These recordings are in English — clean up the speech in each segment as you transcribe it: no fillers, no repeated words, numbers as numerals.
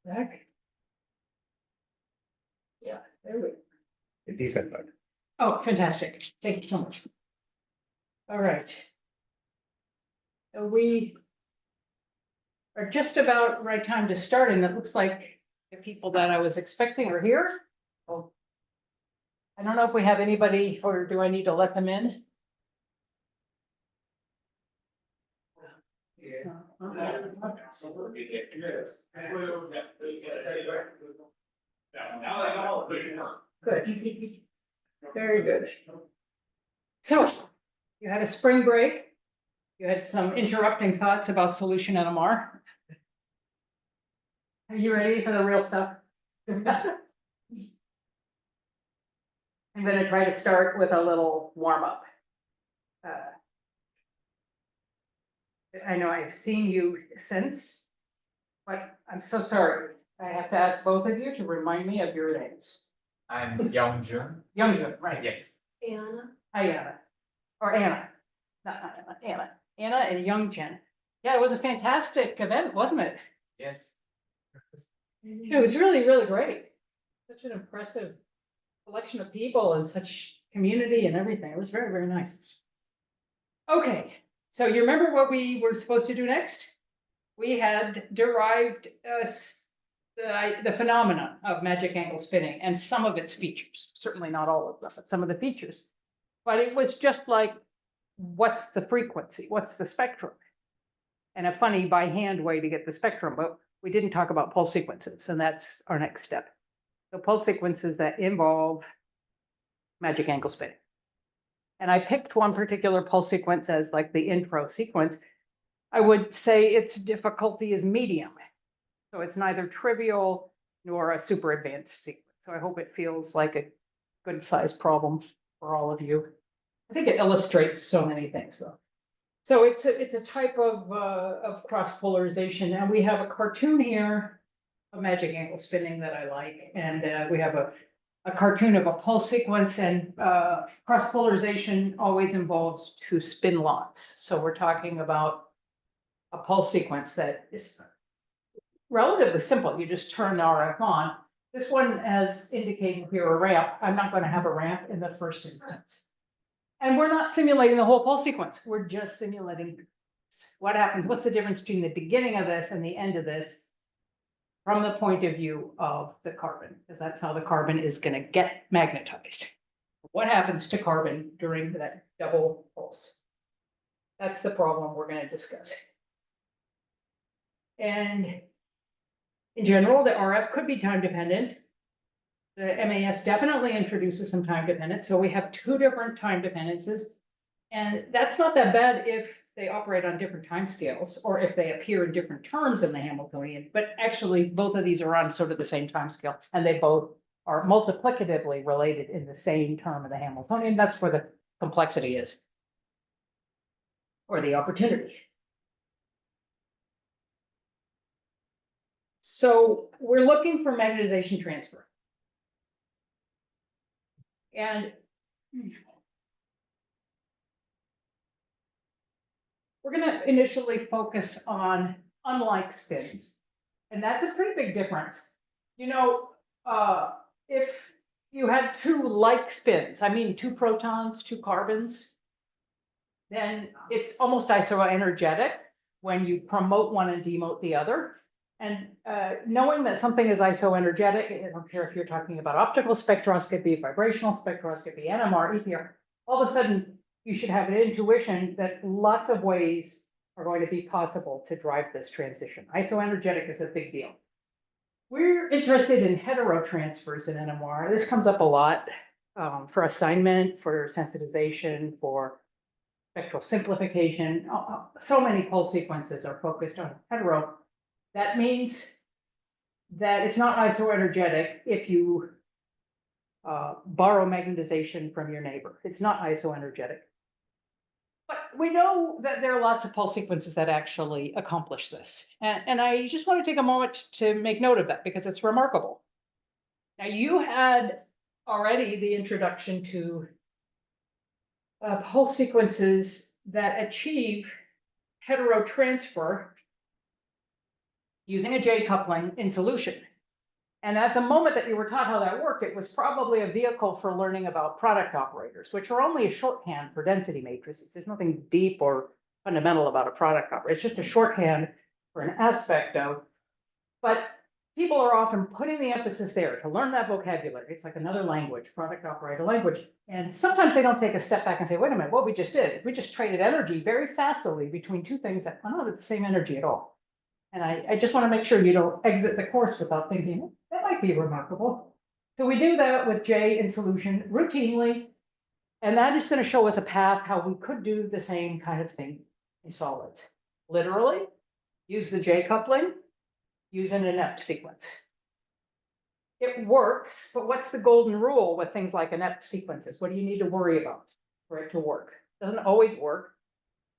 Back. Yeah, there we go. A decent part. Oh, fantastic. Thank you so much. All right. We are just about right time to start, and it looks like the people that I was expecting are here. Oh, I don't know if we have anybody, or do I need to let them in? Good. Very good. So, you had a spring break. You had some interrupting thoughts about solution NMR. Are you ready for the real stuff? I'm gonna try to start with a little warm up. I know I've seen you since, but I'm so sorry. I have to ask both of you to remind me of your names. I'm Youngjun. Youngjun, right? Yes. Anna. Hi, Anna. Or Anna. Not Anna, Anna. Anna and Youngjun. Yeah, it was a fantastic event, wasn't it? Yes. It was really, really great. Such an impressive collection of people and such community and everything. It was very, very nice. Okay, so you remember what we were supposed to do next? We had derived the phenomenon of magic angle spinning and some of its features, certainly not all of them, but some of the features. But it was just like, what's the frequency? What's the spectrum? And a funny by hand way to get the spectrum, but we didn't talk about pulse sequences, and that's our next step. So pulse sequences that involve magic angle spinning. And I picked one particular pulse sequence as like the intro sequence. I would say its difficulty is medium. So it's neither trivial nor a super advanced sequence. So I hope it feels like a good sized problem for all of you. I think it illustrates so many things though. So it's a type of cross polarization, and we have a cartoon here of magic angle spinning that I like, and we have a cartoon of a pulse sequence, and cross polarization always involves two spin lots. So we're talking about a pulse sequence that is relatively simple. You just turn RF on. This one, as indicated here, a ramp. I'm not going to have a ramp in the first instance. And we're not simulating the whole pulse sequence. We're just simulating what happens. What's the difference between the beginning of this and the end of this from the point of view of the carbon, because that's how the carbon is going to get magnetized. What happens to carbon during that double pulse? That's the problem we're going to discuss. And in general, the RF could be time dependent. The MAS definitely introduces some time dependence. So we have two different time dependences. And that's not that bad if they operate on different time scales or if they appear in different terms in the Hamiltonian. But actually, both of these are on sort of the same time scale, and they both are multiplicatively related in the same term of the Hamiltonian. That's where the complexity is, or the opportunity. So we're looking for magnetization transfer. And we're going to initially focus on unlike spins. And that's a pretty big difference. You know, if you had two like spins, I mean, two protons, two carbons, then it's almost isoenergetic when you promote one and demote the other. And knowing that something is isoenergetic, I don't care if you're talking about optical spectroscopy, vibrational spectroscopy, NMR, EPR, all of a sudden you should have an intuition that lots of ways are going to be possible to drive this transition. Isoenergetic is a big deal. We're interested in heterotransfers in NMR. This comes up a lot for assignment, for sensitization, for spectral simplification. So many pulse sequences are focused on hetero. That means that it's not isoenergetic if you borrow magnetization from your neighbor. It's not isoenergetic. But we know that there are lots of pulse sequences that actually accomplish this. And I just want to take a moment to make note of that because it's remarkable. Now, you had already the introduction to pulse sequences that achieve heterotransfer using a J coupling in solution. And at the moment that you were taught how that worked, it was probably a vehicle for learning about product operators, which are only a shorthand for density matrices. There's nothing deep or fundamental about a product operator. It's just a shorthand for an aspect of, but people are often putting the emphasis there to learn that vocabulary. It's like another language, product operator language. And sometimes they don't take a step back and say, wait a minute, what we just did is we just traded energy very facilely between two things that are not the same energy at all. And I just want to make sure you don't exit the course without thinking, "Oh, that might be remarkable." So we do that with J in solution routinely. And that is going to show us a path how we could do the same kind of thing in solids. Literally, use the J coupling, use an inept sequence. It works, but what's the golden rule with things like inept sequences? What do you need to worry about for it to work? Doesn't always work,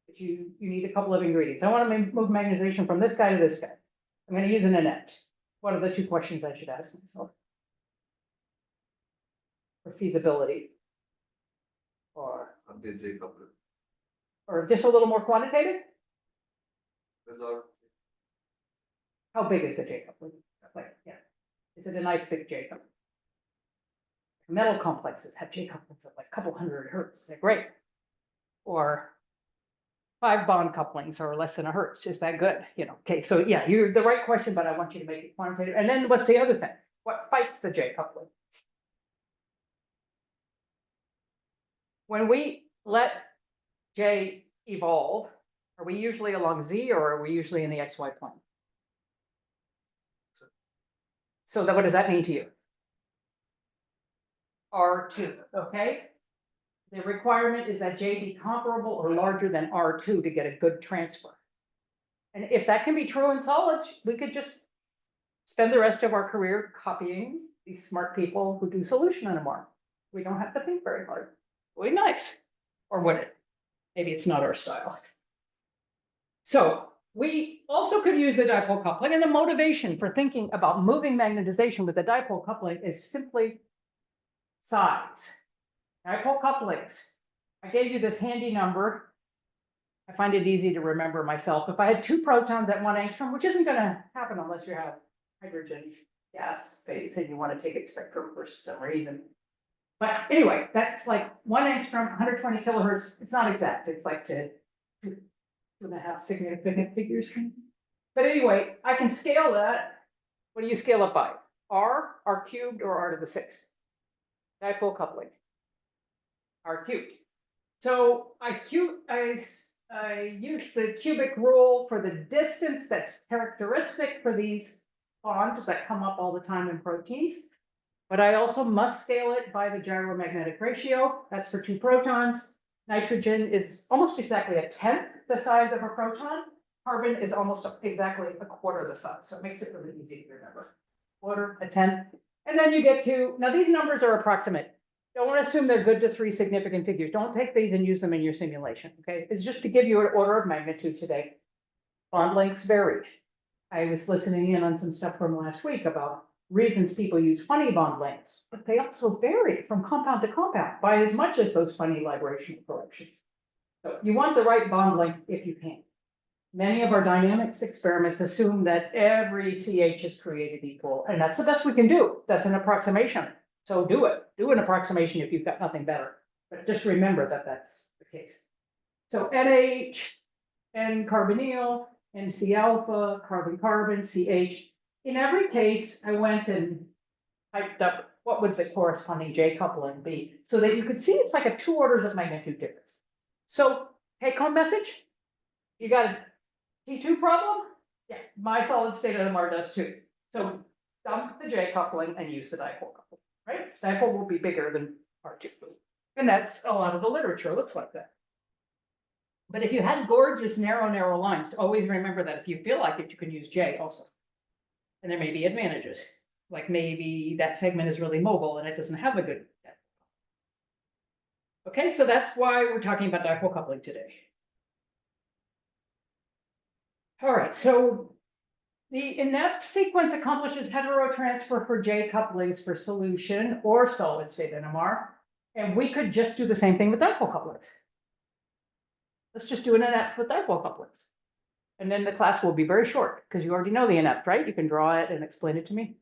but you need a couple of ingredients. I want to move magnetization from this guy to this guy. I'm going to use an inept. What are the two questions I should ask myself? For feasibility, or just a little more quantitative? How big is the J coupling? Like, yeah, is it a nice big J coupling? Metal complexes have J couplings of like a couple hundred hertz. They're great. Or 5 bond couplings are less than a hertz. Is that good? You know, okay, so yeah, you're the right question, but I want you to make it quantitative. And then what's the other thing? What fights the J coupling? When we let J evolve, are we usually along Z or are we usually in the XY plane? So that, what does that mean to you? R2, okay? The requirement is that J be comparable or larger than R2 to get a good transfer. And if that can be true in solids, we could just spend the rest of our career copying these smart people who do solution NMR. We don't have to think very hard. Would be nice. Or would it? Maybe it's not our style. So we also could use the dipole coupling, and the motivation for thinking about moving magnetization with the dipole coupling is simply size. Dipole couplings. I gave you this handy number. I find it easy to remember myself. If I had 2 protons at 1 angstrom, which isn't going to happen unless you have hydrogen gas phase and you want to take its spectrum for some reason. But anyway, that's like 1 angstrom, 120 kilohertz. It's not exact. It's like 2.5 significant figures. But anyway, I can scale that. What do you scale it by? R cubed, or R to the 6th? Dipole coupling. R cubed. So I use the cubic rule for the distance that's characteristic for these bonds that come up all the time in proteins. But I also must scale it by the gyromagnetic ratio. That's for 2 protons. Nitrogen is almost exactly 1/10 the size of a proton. Carbon is almost exactly 1/4 the size. So it makes it really easy to remember. 1/4, 1/10. And then you get to, now these numbers are approximate. Don't assume they're good to 3 significant figures. Don't take these and use them in your simulation, okay? It's just to give you an order of magnitude today. Bond lengths vary. I was listening in on some stuff from last week about reasons people use funny bond lengths, but they also vary from compound to compound by as much as those funny librational corrections. So you want the right bond length if you can. Many of our dynamics experiments assume that every CH is created equal, and that's the best we can do. That's an approximation. So do it. Do an approximation if you've got nothing better. But just remember that that's the case. So NH, N-carbonyl, NC alpha, carbon-carbon, CH. In every case, I went and typed up what would the corresponding J coupling be, so that you could see it's like a 2 orders of magnitude difference. So take home message, you got a T2 problem? Yeah, my solid state NMR does too. So dump the J coupling and use the dipole coupling, right? Dipole will be bigger than R2. And that's a lot of the literature looks like that. But if you had gorgeous narrow lines, always remember that if you feel like it, you can use J also. And there may be advantages, like maybe that segment is really mobile and it doesn't have a good. Okay, so that's why we're talking about dipole coupling today. All right, so the inept sequence accomplishes heterotransfer for J couplings for solution or solid state NMR. And we could just do the same thing with dipole couplings. Let's just do an inept with dipole couplings. And then the class will be very short, because you already know the inept, right? You can draw it and explain it to me.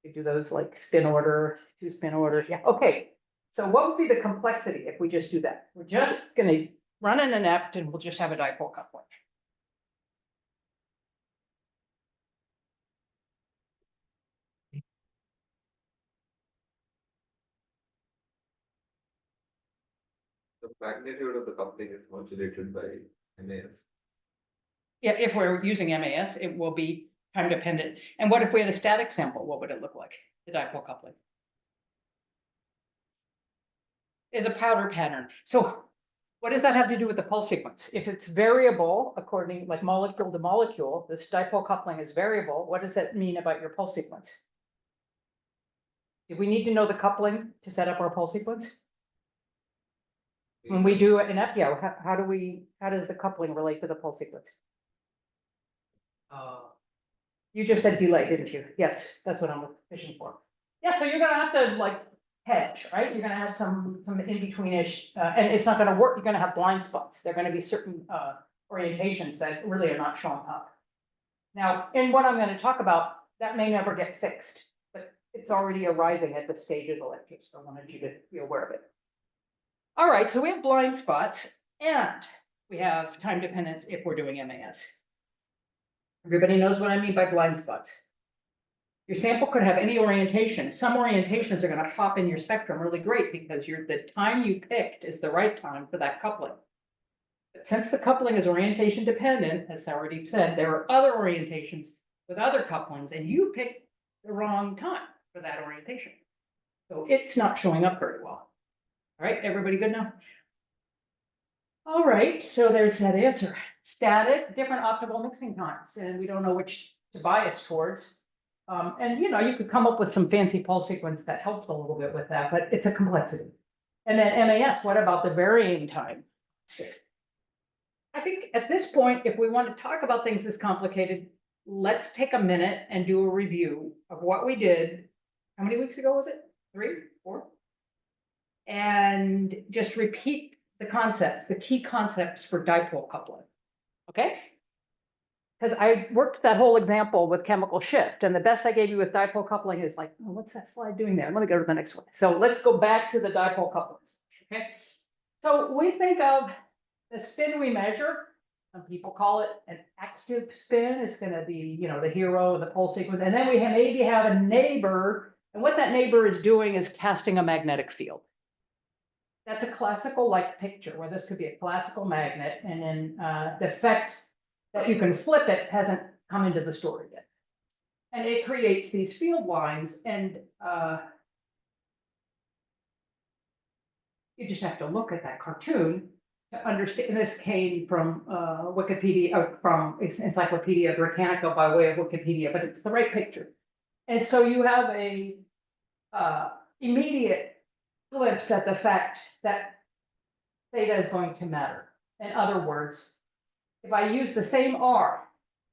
You do those like spin order, 2-spin order, yeah, okay. So what would be the complexity if we just do that? We're just gonna run an inept and we'll just have a dipole coupling. The magnitude of the coupling is modulated by MAS. Yeah, if we're using MAS, it will be time dependent. And what if we had a static sample? What would it look like? The dipole coupling is a powder pattern. So what does that have to do with the pulse sequence? If it's variable, according like molecule to molecule, this dipole coupling is variable. What does that mean about your pulse sequence? Do we need to know the coupling to set up our pulse sequence? When we do an FPO, how does the coupling relate to the pulse sequence? You just said delay, didn't you? Yes, that's what I'm fishing for. Yeah, so you're gonna have to like hedge, right? You're gonna have some in-betweenish, and it's not gonna work. You're gonna have blind spots. There are gonna be certain orientations that really are not showing up. Now, in what I'm gonna talk about, that may never get fixed, but it's already arising at the stage of the lecture, so I wanted you to be aware of it. All right, so we have blind spots and we have time dependence if we're doing MAS. Everybody knows what I mean by blind spots. Your sample could have any orientation. Some orientations are going to pop in your spectrum really great because the time you picked is the right time for that coupling. But since the coupling is orientation dependent, as I already said, there are other orientations with other couplings and you picked the wrong time for that orientation. So it's not showing up very well. All right, everybody good now? All right, so there's that answer. Static, different optimal mixing times, and we don't know which to bias towards. And you know, you could come up with some fancy pulse sequence that helps a little bit with that, but it's a complexity. And then MAS, what about the varying time? I think at this point, if we want to talk about things this complicated, let's take a minute and do a review of what we did. How many weeks ago was it? 3, 4? And just repeat the concepts, the key concepts for dipole coupling, okay? Because I worked that whole example with chemical shift, and the best I gave you with dipole coupling is like, oh, what's that slide doing there? Let me go to the next one. So let's go back to the dipole couplings, okay? So we think of the spin we measure. Some people call it an active spin. It's going to be, you know, the hero of the pulse sequence. And then we maybe have a neighbor, and what that neighbor is doing is casting a magnetic field. That's a classical like picture where this could be a classical magnet, and then the effect that you can flip it hasn't come into the story yet. And it creates these field lines, and you just have to look at that cartoon to understand. And this came from Wikipedia, from Encyclopedia Britannica by way of Wikipedia, but it's the right picture. And so you have a immediate glimpse at the fact that theta is going to matter. In other words, if I use the same R,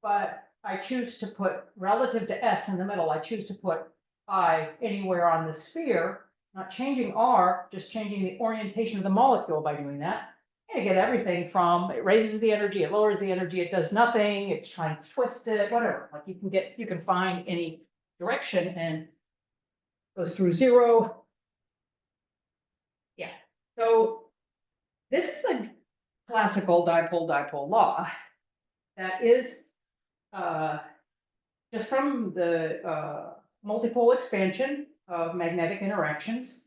but I choose to put relative to S in the middle, I choose to put I anywhere on the sphere, not changing R, just changing the orientation of the molecule by doing that. And I get everything from it raises the energy, it lowers the energy, it does nothing, it's trying to twist it, whatever. Like you can find any direction and goes through 0. Yeah, so this is a classical dipole law that is just from the multipole expansion of magnetic interactions,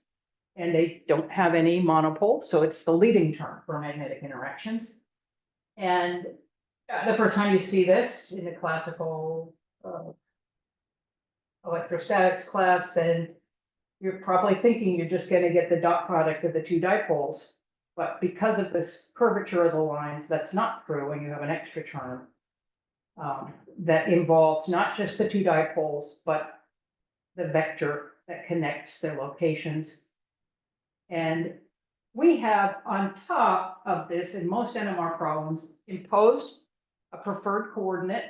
and they don't have any monopole, so it's the leading term for magnetic interactions. And the first time you see this in the classical electrostatics class, then you're probably thinking you're just going to get the dot product of the 2 dipoles. But because of this curvature of the lines, that's not true, and you have an extra term that involves not just the 2 dipoles, but the vector that connects their locations. And we have on top of this, in most NMR problems, imposed a preferred coordinate.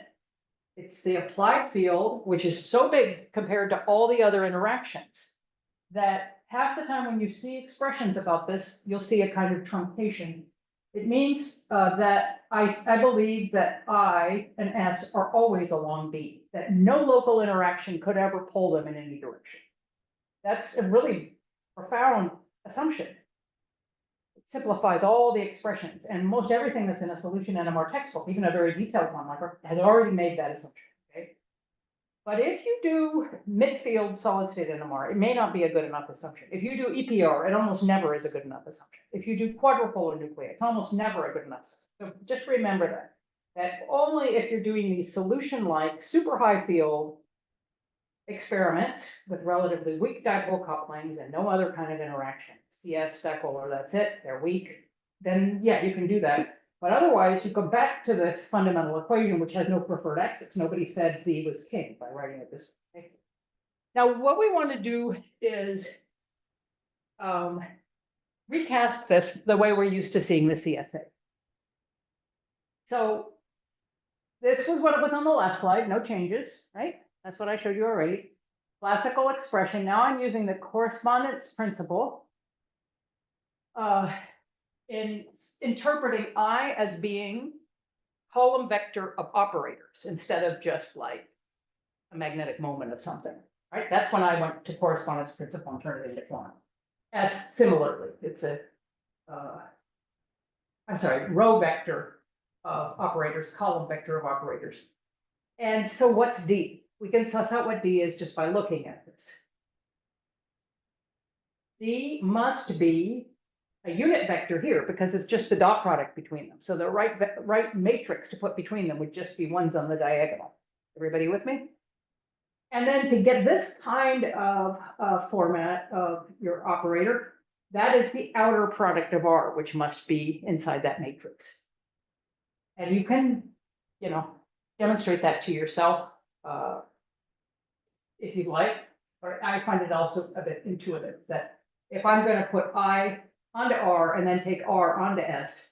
It's the applied field, which is so big compared to all the other interactions that half the time when you see expressions about this, you'll see a kind of truncation It means that I believe that I and S are always along B, that no local interaction could ever pull them in any direction. That's a really profound assumption. It simplifies all the expressions, and most everything that's in a solution NMR textbook, even a very detailed one, like has already made that assumption. Okay. But if you do midfield solid state NMR, it may not be a good enough assumption. If you do EPR, it almost never is a good enough assumption. If you do quadrupolar nuclei, it's almost never a good enough. So just remember that only if you're doing these solution-like super high field experiments with relatively weak dipole couplings and no other kind of interaction, CS, dipolar, that's it, they're weak, then yeah, you can do that. But otherwise, you go back to this fundamental equation, which has no preferred x's. Nobody said Z was king by writing it this way. Now, what we want to do is recast this the way we're used to seeing the CSA. So this was what it was on the last slide, no changes, right? That's what I showed you already. Classical expression. Now I'm using the correspondence principle in interpreting I as being column vector of operators instead of just like a magnetic moment of something, right? That's when I went to correspondence principle and turned it into form. As similarly, it's a, I'm sorry, row vector of operators, column vector of operators. And so what's D? We can suss out what D is just by looking at this. D must be a unit vector here because it's just the dot product between them. So the right matrix to put between them would just be ones on the diagonal. Everybody with me? And then to get this kind of format of your operator, that is the outer product of R, which must be inside that matrix. And you can, you know, demonstrate that to yourself if you'd like. Or I find it also a bit intuitive that if I'm going to put I onto R and then take R onto S,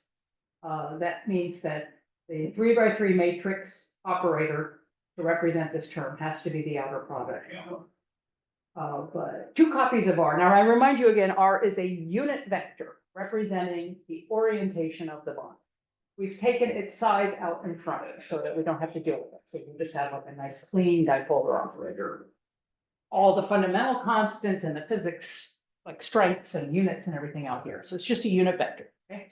that means that the 3x3 matrix operator to represent this term has to be the outer product. But 2 copies of R. Now I remind you again, R is a unit vector representing the orientation of the bond. We've taken its size out in front so that we don't have to deal with it. So you just have like a nice clean dipolar operator. All the fundamental constants and the physics, like strengths and units and everything out here. So it's just a unit vector. Okay.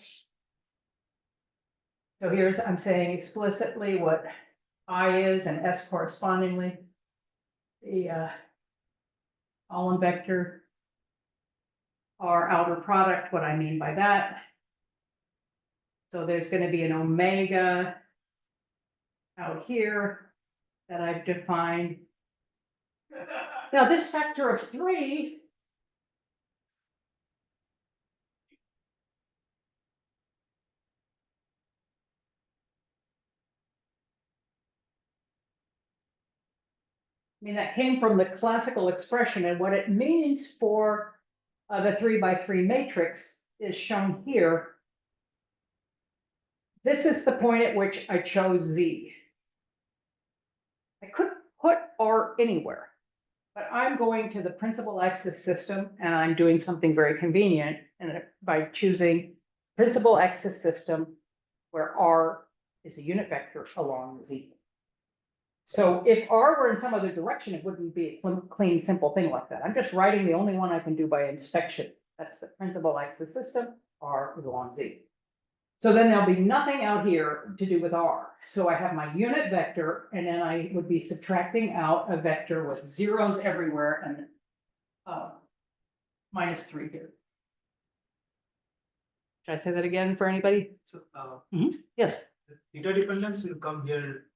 So here's, I'm saying explicitly what I is and S correspondingly. The column vector, our outer product, what I mean by that. So there's going to be an omega out here that I've defined. Now this factor of 3 I mean, that came from the classical expression, and what it means for the 3x3 matrix is shown here. This is the point at which I chose Z. I could put R anywhere, but I'm going to the principal axis system and I'm doing something very convenient and by choosing principal axis system where R is a unit vector along Z. So if R were in some other direction, it wouldn't be a clean, simple thing like that. I'm just writing the only one I can do by inspection. That's the principal axis system, R is along Z. So then there'll be nothing out here to do with R. So I have my unit vector, and then I would be subtracting out a vector with zeros everywhere and -3 here. Should I say that again for anybody? So, Yes. the theta dependence will come here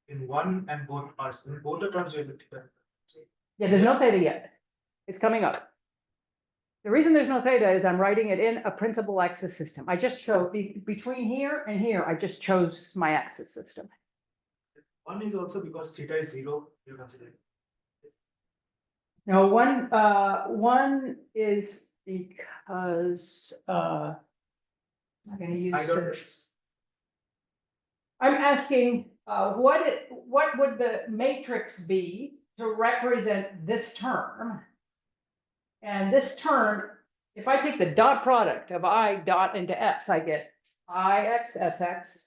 in one and both parts. In both the terms, you will depend. Yeah, there's no theta yet. It's coming up. The reason there's no theta is I'm writing it in a principal axis system. I just chose between here and here, I just chose my axis system. One is also because theta is 0, you consider it. No, one is because I'm going to use I don't- this. I'm asking what would the matrix be to represent this term? And this term, if I take the dot product of I dot into S, I get IXSX,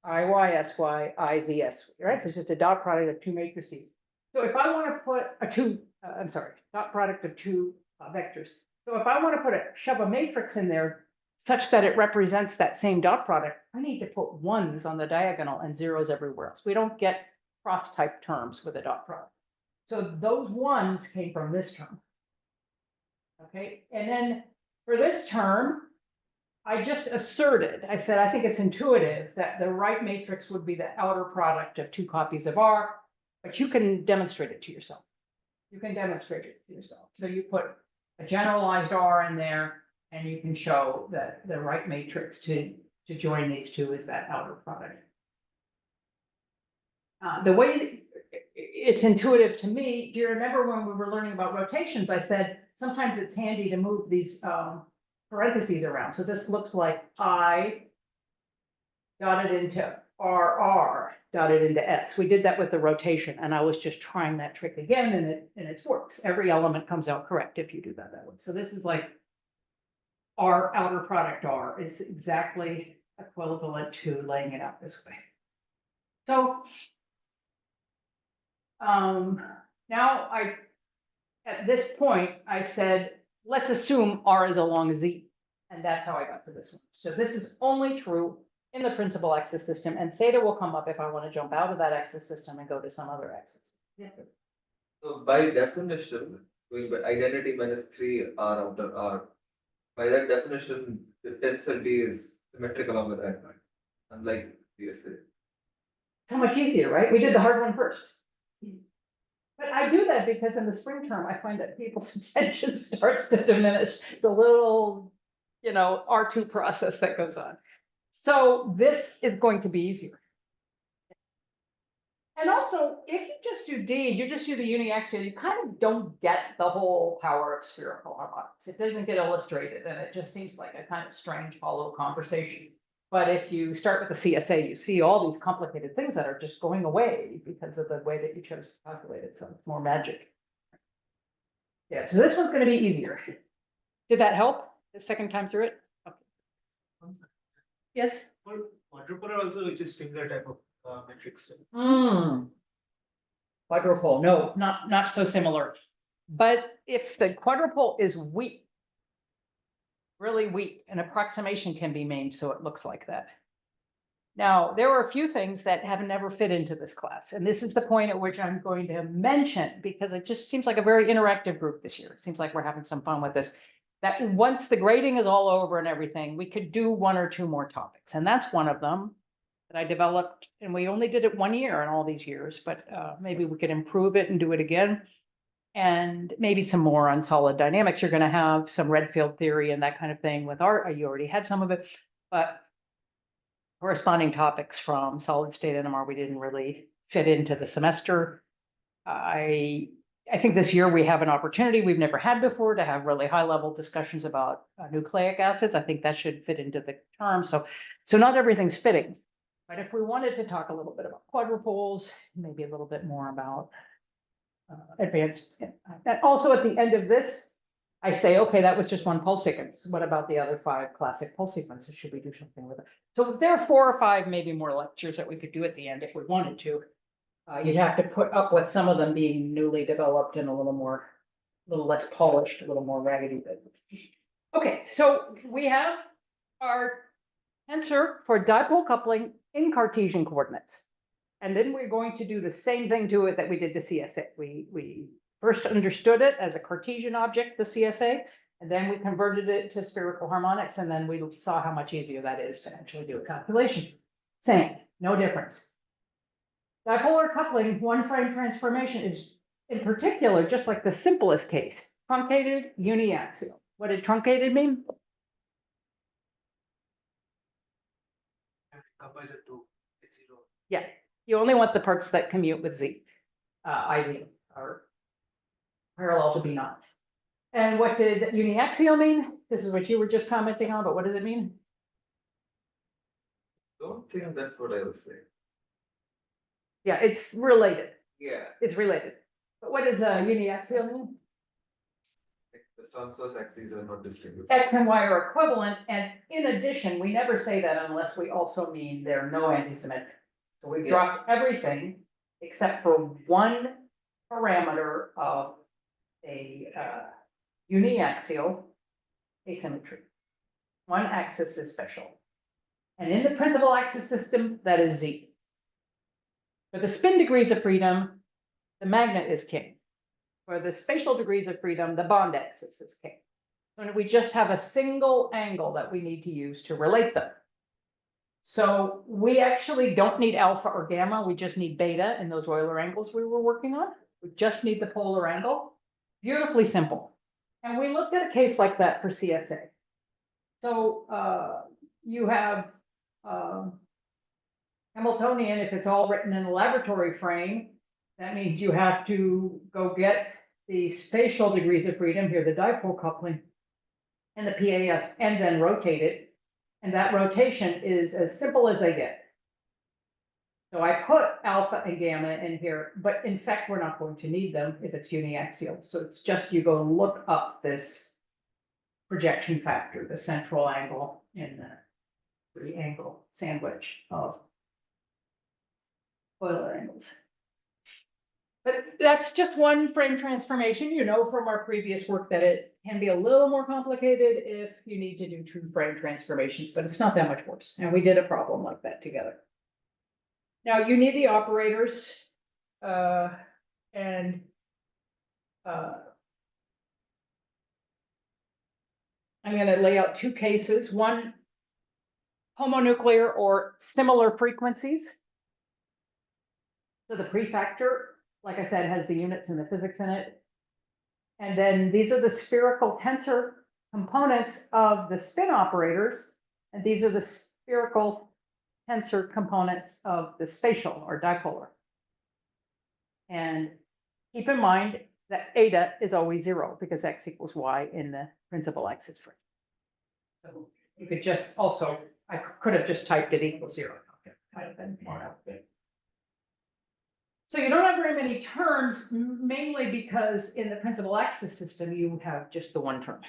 IYSY, IZS, right? So it's just a dot product of two matrices. So if I want to put dot product of two vectors. So if I want to shove a matrix in there such that it represents that same dot product, I need to put ones on the diagonal and zeros everywhere else. We don't get cross-type terms with a dot product. So those ones came from this term. Okay, and then for this term, I just asserted, I said, I think it's intuitive that the right matrix would be the outer product of two copies of R, but you can demonstrate it to yourself. You can demonstrate it to yourself. So you put a generalized R in there, and you can show that the right matrix to join these two is that outer product. The way it's intuitive to me, do you remember when we were learning about rotations, I said, sometimes it's handy to move these parentheses around. So this looks like I dotted into RR dotted into S. We did that with the rotation, and I was just trying that trick again, and it works. Every element comes out correct if you do that way. So this is like our outer product R is exactly equivalent to laying it out this way. So now at this point, I said, let's assume R is along Z, and that's how I got to this one. So this is only true in the principal axis system, and theta will come up if I want to jump out of that axis system and go to some other axis. Yeah. So by definition, going by identity minus 3 R after R, by that definition, the tensor D is symmetrical on the diagonal, unlike CSA. So much easier, right? We did the hard one first. But I do that because in the spring term, I find that people's attention starts to diminish. It's a little, R2 process that goes on. So this is going to be easier. And also, if you just do D, you just do the uniaxial, you kind of don't get the whole power of spherical harmonics. It doesn't get illustrated, and it just seems like a kind of strange, hollow conversation. But if you start with the CSA, you see all these complicated things that are just going away because of the way that you chose to calculate it. So it's more magic. Yeah, so this one's going to be easier. Did that help the second time through it? Okay. Yes? For quadrupole also, which is similar type of matrix. Quadrupole, no, not so similar. But if the quadrupole is weak, really weak, an approximation can be made so it looks like that. Now, there are a few things that have never fit into this class, and this is the point at which I'm going to mention, because it just seems like a very interactive group this year. It seems like we're having some fun with this. That once the grading is all over and everything, we could do one or two more topics, and that's one of them that I developed, and we only did it 1 year in all these years, but maybe we could improve it and do it again. And maybe some more on solid dynamics. You're going to have some Redfield theory and that kind of thing with art. You already had some of it, but corresponding topics from solid state NMR, we didn't really fit into the semester. I think this year we have an opportunity we've never had before to have really high level discussions about nucleic acids. I think that should fit into the term. So not everything's fitting, but if we wanted to talk a little bit about quadrupoles, maybe a little bit more about advanced. And also at the end of this, I say, okay, that was just one pulse sequence. What about the other 5 classic pulse sequences? Should we do something with it? So there are 4 or 5, maybe more lectures that we could do at the end if we wanted to. You'd have to put up with some of them being newly developed and a little less polished, a little more raggedy. Okay, so we have our tensor for dipole coupling in Cartesian coordinates. And then we're going to do the same thing to it that we did to CSA. We first understood it as a Cartesian object, the CSA, and then we converted it to spherical harmonics, and then we saw how much easier that is to actually do a calculation. Same, no difference. Dipolar coupling, one frame transformation is, in particular, just like the simplest case, truncated uniaxial. What did truncated mean? And combines it to X0. Yeah. You only want the parts that commute with Z, IZ, or parallel to B naught. And what did uniaxial mean? This is what you were just commenting on, but what does it mean? Don't think that's what I was saying. Yeah, it's related. Yeah. It's related. But what does uniaxial mean? The transverse axes are not distributed. X and Y are equivalent, and in addition, we never say that unless we also mean there are no antisymmetric. So we Yeah. drop everything except for one parameter of a uniaxial asymmetry. One axis is special. And in the principal axis system, that is Z. For the spin degrees of freedom, the magnet is king. For the spatial degrees of freedom, the bond axis is king. And we just have a single angle that we need to use to relate them. So we actually don't need alpha or gamma, we just need beta in those Euler angles we were working on. We just need the polar angle. Beautifully simple. And we looked at a case like that for CSA. So you have Hamiltonian, if it's all written in a laboratory frame, that means you have to go get the spatial degrees of freedom, here the dipole coupling, and the PAS, and then rotate it. And that rotation is as simple as they get. So I put alpha and gamma in here, but in fact, we're not going to need them if it's uniaxial. So it's just you go look up this projection factor, the central angle in the angle sandwich of Euler angles. But that's just one frame transformation. You know from our previous work that it can be a little more complicated if you need to do true frame transformations, but it's not that much worse. And we did a problem like that together. Now you need the operators and I'm going to lay out two cases, one homonuclear or similar frequencies. So the prefactor, like I said, has the units and the physics in it. And then these are the spherical tensor components of the spin operators. And these are the spherical tensor components of the spatial or dipolar. And keep in mind that eta is always 0 because x equals y in the principal axis frame. So you could just also, I could have just typed it equals 0. Okay, might have been more helpful. So you don't have very many terms, mainly because in the principal axis system, you have just the one term.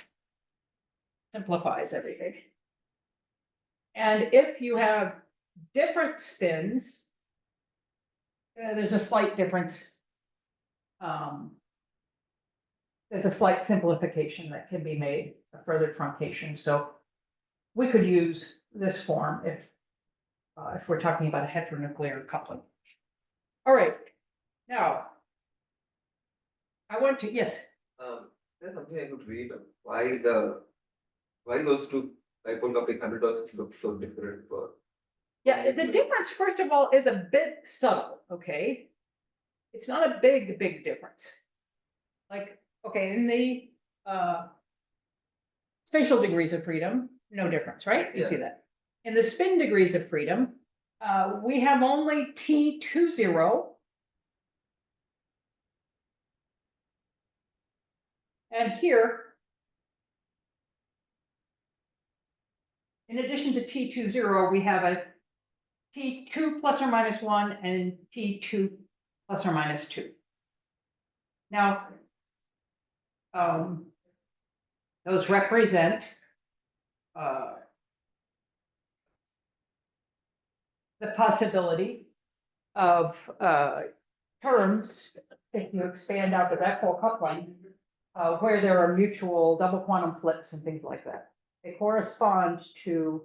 Simplifies everything. And if you have different spins, there's a slight difference. There's a slight simplification that can be made, a further truncation. So we could use this form if we're talking about a heteronuclear coupling. All right, now I want to, yes. There's something I could read why those two dipole coupling Hamiltonians look so different for. Yeah, the difference, first of all, is a bit subtle, okay? It's not a big difference. Like, okay, in the spatial degrees of freedom, no difference, right? You see that. In the spin degrees of freedom, we have only T20. And here, in addition to T20, we have a T2 plus or minus 1 and T2 plus or minus 2. Now, those represent the possibility of terms, if you expand out the dipole coupling, where there are mutual double quantum flips and things like that. They correspond to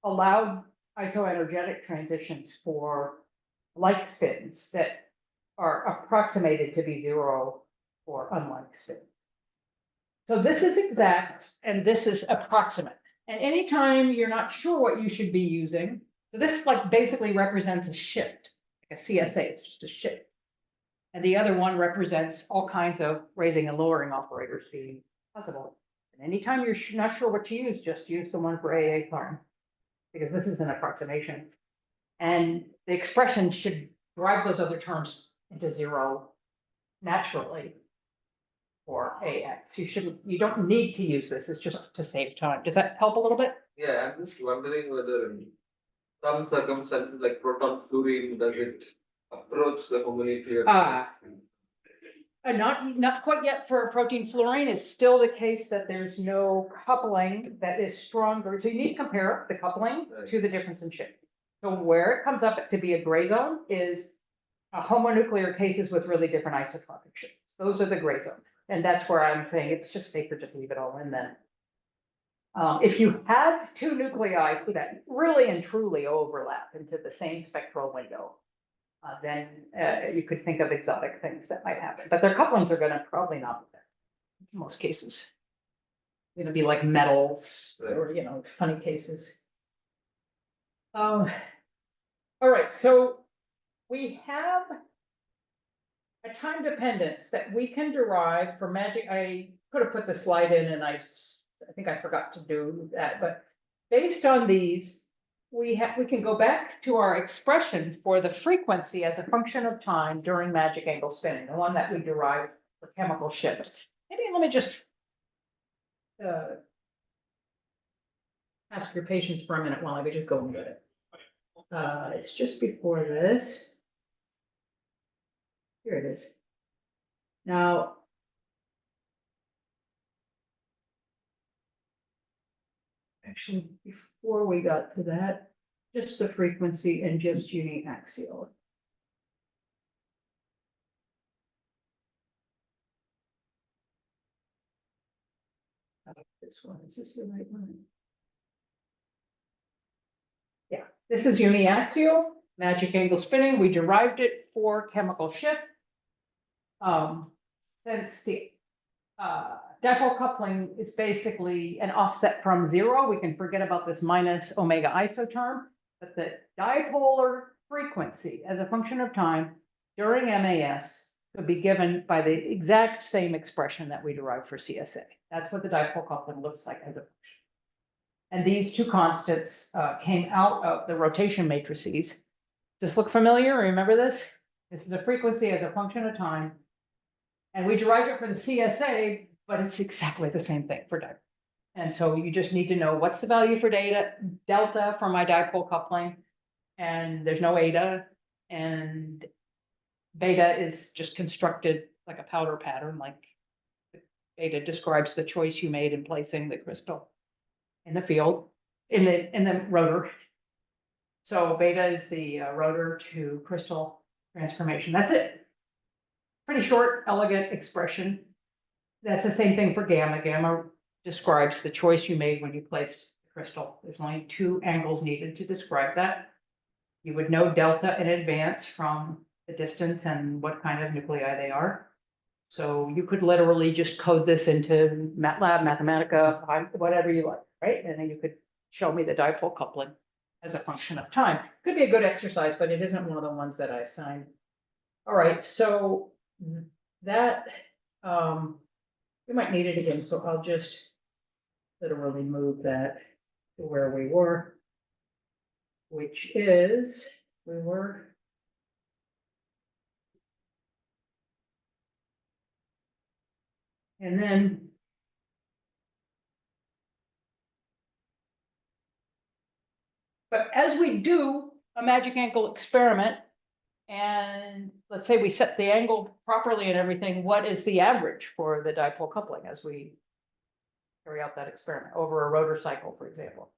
allowed isoenergetic transitions for like spins that are approximated to be 0 for unlike spins. So this is exact and this is approximate. And anytime you're not sure what you should be using, so this like basically represents a shift, like a CSA, it's just a shift. And the other one represents all kinds of raising and lowering operators being possible. And anytime you're not sure what to use, just use the one for AA Clarn, because this is an approximation. And the expression should drive those other terms into 0 naturally for AX. You don't need to use this, it's just to save time. Does that help a little bit? Yeah, I'm just wondering whether in some circumstances like proton fluorine, does it approach the homonuclear? not quite yet for protein fluorine. It's still the case that there's no coupling that is stronger. So you need to compare the coupling to the difference in shape. So where it comes up to be a gray zone is homonuclear cases with really different isotropic shapes. Those are the gray zone. And that's where I'm saying it's just safer to leave it all in then. If you had two nuclei that really and truly overlap into the same spectral window, then you could think of exotic things that might happen, but their couplings are gonna probably not be there in most cases. Gonna be like metals or, funny cases. All right, so we have a time dependence that we can derive for magic. I could have put the slide in and I think I forgot to do that, but based on these, we can go back to our expression for the frequency as a function of time during magic angle spinning, the one that we derive for chemical shifts. Maybe let me just ask your patience for a minute while I could just go and get it. It's just before this. Here it is. Now, actually, before we got to that, just the frequency and just uniaxial. This one, is this the right one? Yeah, this is uniaxial, magic angle spinning. We derived it for chemical shift. Since the dipole coupling is basically an offset from zero, we can forget about this minus omega isoterm, but the dipolar frequency as a function of time during MAS could be given by the exact same expression that we derived for CSA. That's what the dipole coupling looks like as a function. And these two constants came out of the rotation matrices. Does this look familiar? Remember this? This is a frequency as a function of time. And we derived it for the CSA, but it's exactly the same thing for dipole. And so you just need to know what's the value for delta for my dipole coupling. And there's no eta. And beta is just constructed like a powder pattern, like beta describes the choice you made in placing the crystal in the field, in the rotor. So beta is the rotor to crystal transformation. That's it. Pretty short, elegant expression. That's the same thing for gamma. Gamma describes the choice you made when you placed the crystal. There's only two angles needed to describe that. You would know delta in advance from the distance and what kind of nuclei they are. So you could literally just code this into MATLAB, Mathematica, whatever you like, right? And then you could show me the dipole coupling as a function of time. Could be a good exercise, but it isn't one of the ones that I assigned. All right, so that, we might need it again, so I'll just literally move that to where we were, which is, we were. And then but as we do a magic angle experiment, and let's say we set the angle properly and everything, what is the average for the dipole coupling as we carry out that experiment over a rotor cycle, for example?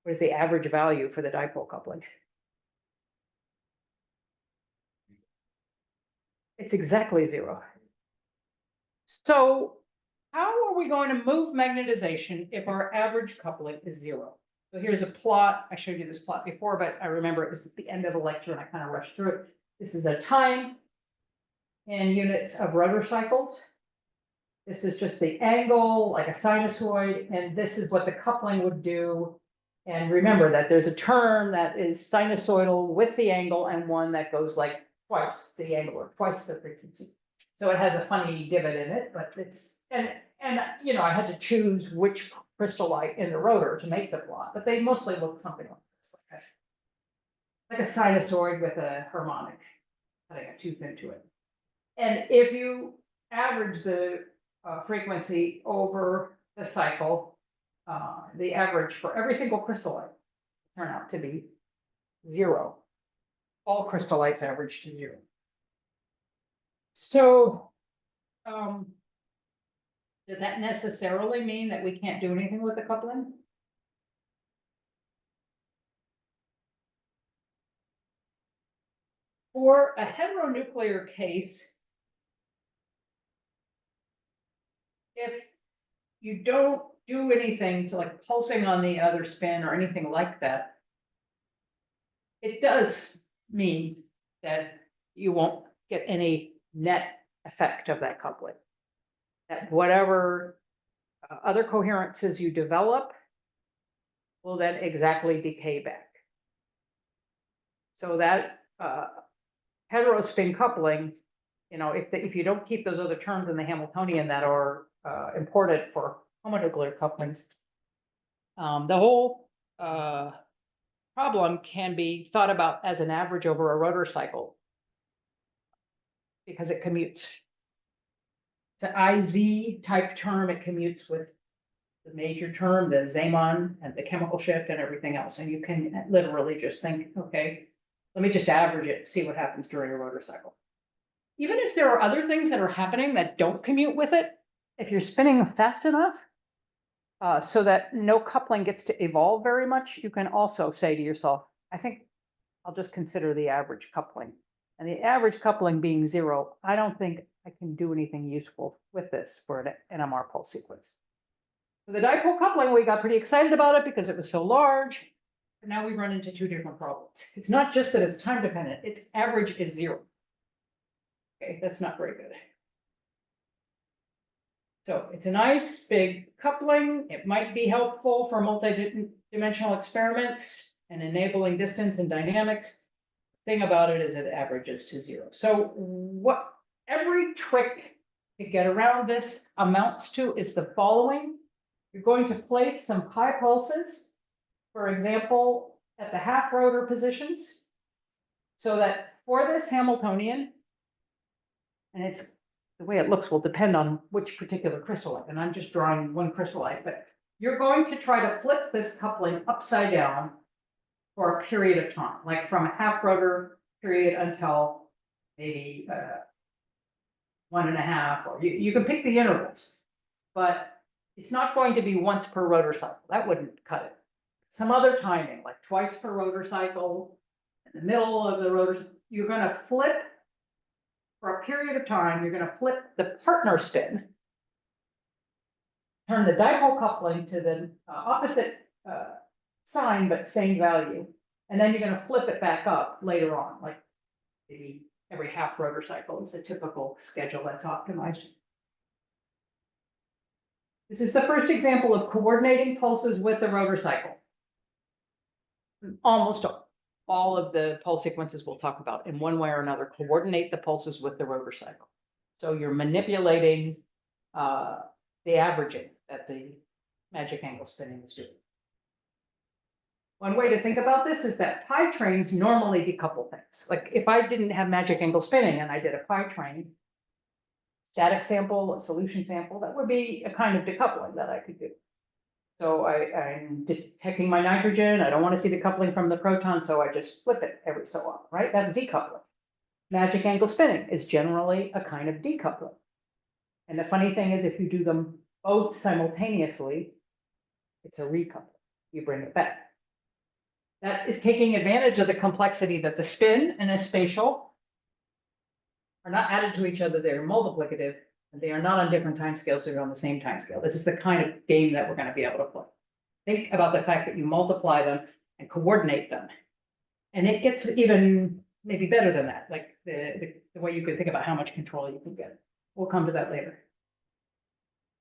What is the average value for the dipole coupling? It's exactly zero. So how are we going to move magnetization if our average coupling is zero? So here's a plot. I showed you this plot before, but I remember it was at the end of the lecture and I kind of rushed through it. This is a time in units of rotor cycles. This is just the angle, like a sinusoid, and this is what the coupling would do. And remember that there's a term that is sinusoidal with the angle and one that goes like twice the angle or twice the frequency. So it has a funny divot in it, but it's, and I had to choose which crystallite in the rotor to make the plot, but they mostly look something like this, like a sinusoid with a harmonic cutting a tooth into it. And if you average the frequency over the cycle, the average for every single crystallite turn out to be zero. All crystallites average to zero. So, does that necessarily mean that we can't do anything with the coupling? For a heteronuclear case, if you don't do anything to like pulsing on the other spin or anything like that, it does mean that you won't get any net effect of that coupling. That whatever other coherences you develop will then exactly decay back. So that heterospin coupling, you know, if you don't keep those other terms in the Hamiltonian that are important for homonuclear couplings, the whole problem can be thought about as an average over a rotor cycle because it commutes. It's an IZ type term, it commutes with the major term, the Zeeman and the chemical shift and everything else. And you can literally just think, okay, let me just average it, see what happens during a rotor cycle. Even if there are other things that are happening that don't commute with it, if you're spinning fast enough, so that no coupling gets to evolve very much, you can also say to yourself, I think I'll just consider the average coupling. And the average coupling being 0, I don't think I can do anything useful with this for an NMR pulse sequence. So the dipole coupling, we got pretty excited about it because it was so large. But now we run into 2 different problems. It's not just that it's time dependent, its average is 0. Okay, that's not very good. So it's a nice big coupling. It might be helpful for multi-dimensional experiments and enabling distance and dynamics. Thing about it is it averages to 0. So what every trick to get around this amounts to is the following. You're going to place some pi pulses, for example, at the half rotor positions, so that for this Hamiltonian, and it's the way it looks will depend on which particular crystallite, and I'm just drawing one crystallite, but you're going to try to flip this coupling upside down for a period of time, like from a half rotor period until maybe 1.5, or you can pick the intervals, but it's not going to be once per rotor cycle. That wouldn't cut it. Some other timing, like twice per rotor cycle, in the middle of the rotor, you're going to flip for a period of time, you're going to flip the partner spin, turn the dipole coupling to the opposite sign, but same value. And then you're going to flip it back up later on, like maybe every half rotor cycle is a typical schedule that's optimized. This is the first example of coordinating pulses with the rotor cycle. Almost all of the pulse sequences we'll talk about in one way or another coordinate the pulses with the rotor cycle. So you're manipulating the averaging that the magic angle spinning is doing. One way to think about this is that pi trains normally decouple things. Like if I didn't have magic angle spinning and I did a pi train, static sample, a solution sample, that would be a kind of decoupling that I could do. So I'm detecting my nitrogen. I don't want to see the coupling from the proton, so I just flip it every so often, right? That's decoupling. Magic angle spinning is generally a kind of decoupling. And the funny thing is, if you do them both simultaneously, it's a recoupling. You bring it back. That is taking advantage of the complexity that the spin and a spatial are not added to each other, they're multiplicative, and they are not on different time scales, they're on the same time scale. This is the kind of game that we're going to be able to play. Think about the fact that you multiply them and coordinate them. And it gets even maybe better than that, like the way you could think about how much control you can get. We'll come to that later.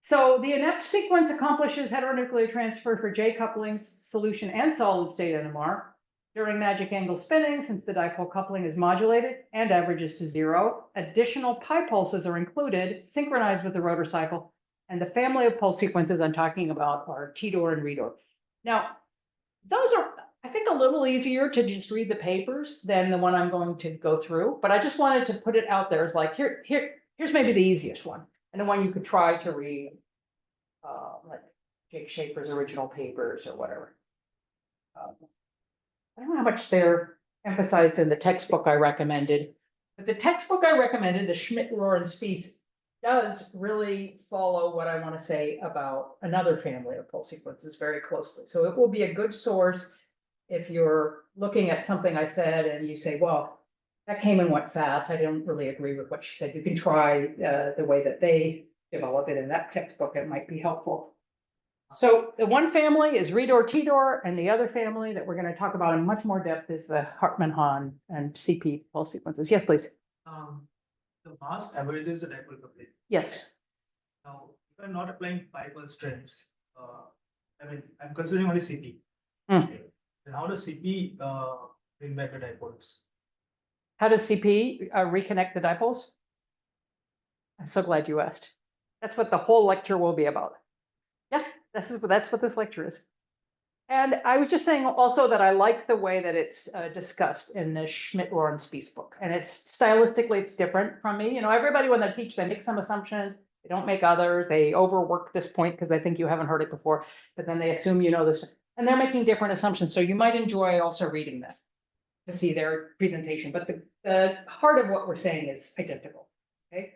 So the inept sequence accomplishes heteronuclear transfer for J couplings, solution, and solid state NMR during magic angle spinning, since the dipole coupling is modulated and averages to 0. Additional pi pulses are included, synchronized with the rotor cycle, and the family of pulse sequences I'm talking about are TDOR and REDOR. Now, those are, I think, a little easier to just read the papers than the one I'm going to go through, but I just wanted to put it out there as like, here's maybe the easiest one, and the one you could try to read, like Jake Schaefer's original papers or whatever. I don't know how much they're emphasized in the textbook I recommended, But the textbook I recommended, the Schmidt, Rohr, and Spies, does really follow what I want to say about another family of pulse sequences very closely. So it will be a good source if you're looking at something I said and you say, well, that came and went fast. I don't really agree with what she said. You can try the way that they develop it in that textbook. It might be helpful. So the one family is Redor Tidor, and the other family that we're going to talk about in much more depth is the Hartmann-Hahn and CP pulse sequences. Yes, please. The mass averages the dipole coupling. Yes. Now, if I'm not applying pi-pulse strengths, I mean, I'm considering only CP. Hmm. Okay. Then how does CP bring back the dipoles? How does CP reconnect the dipoles? I'm so glad you asked. That's what the whole lecture will be about. Yeah, that's what this lecture is. And I was just saying also that I like the way that it's discussed in the Schmidt, Rohr, and Spies book. And it's stylistically, it's different from me. You know, everybody when they teach, they make some assumptions. They don't make others. They overwork this point because they think you haven't heard it before, but then they assume you know this. And they're making different assumptions. So you might enjoy also reading them to see their presentation. But the heart of what we're saying is identical. Okay.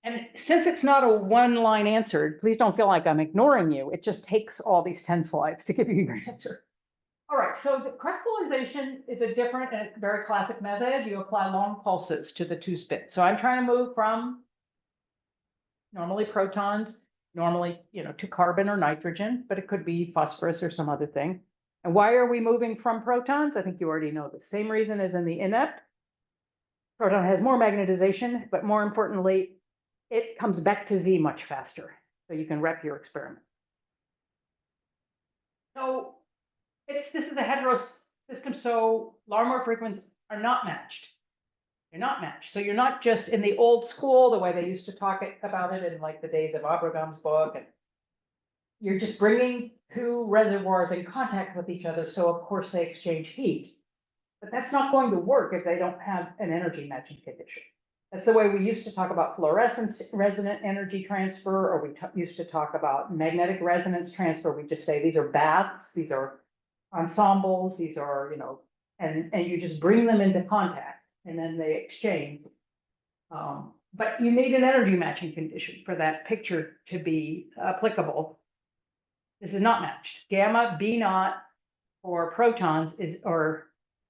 And since it's not a one-line answer, please don't feel like I'm ignoring you. It just takes all these 10 slides to give you your answer. All right, so the crest polarization is a different and very classic method. You apply long pulses to the two spins. So I'm trying to move from normally protons, normally, to carbon or nitrogen, but it could be phosphorus or some other thing. And why are we moving from protons? I think you already know the same reason as in the inept. Proton has more magnetization, but more importantly, it comes back to Z much faster, so you can rep your experiment. So this is a hetero system, so Larmor frequencies are not matched. They're not matched. So you're not just in the old school, the way they used to talk about it in like the days of Abraham's book, and you're just bringing two reservoirs in contact with each other, so of course they exchange heat. But that's not going to work if they don't have an energy matching condition. That's the way we used to talk about fluorescence resonant energy transfer, or we used to talk about magnetic resonance transfer. We just say these are baths, these are ensembles, these are, and you just bring them into contact and then they exchange. But you need an energy matching condition for that picture to be applicable. This is not matched. Gamma B naught for protons or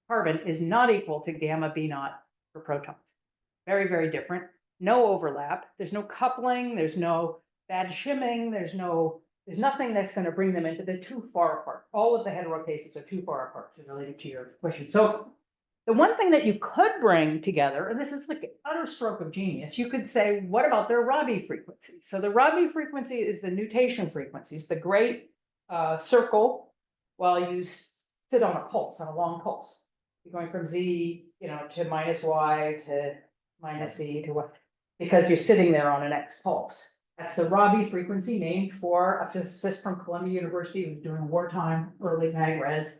carbon is not equal to gamma B naught for protons. Very, very different. No overlap. There's no coupling. There's no bad shimming. There's nothing that's going to bring them into. They're too far apart. All of the hetero cases are too far apart related to your question. So the one thing that you could bring together, and this is like an utter stroke of genius, you could say, what about their Rabi frequency? So the Rabi frequency is the nutation frequencies, the great circle while you sit on a pulse, on a long pulse. You're going from Z, to minus Y to minus E to what, because you're sitting there on an X pulse. That's the Rabi frequency, named for a physicist from Columbia University who was doing wartime early mag res.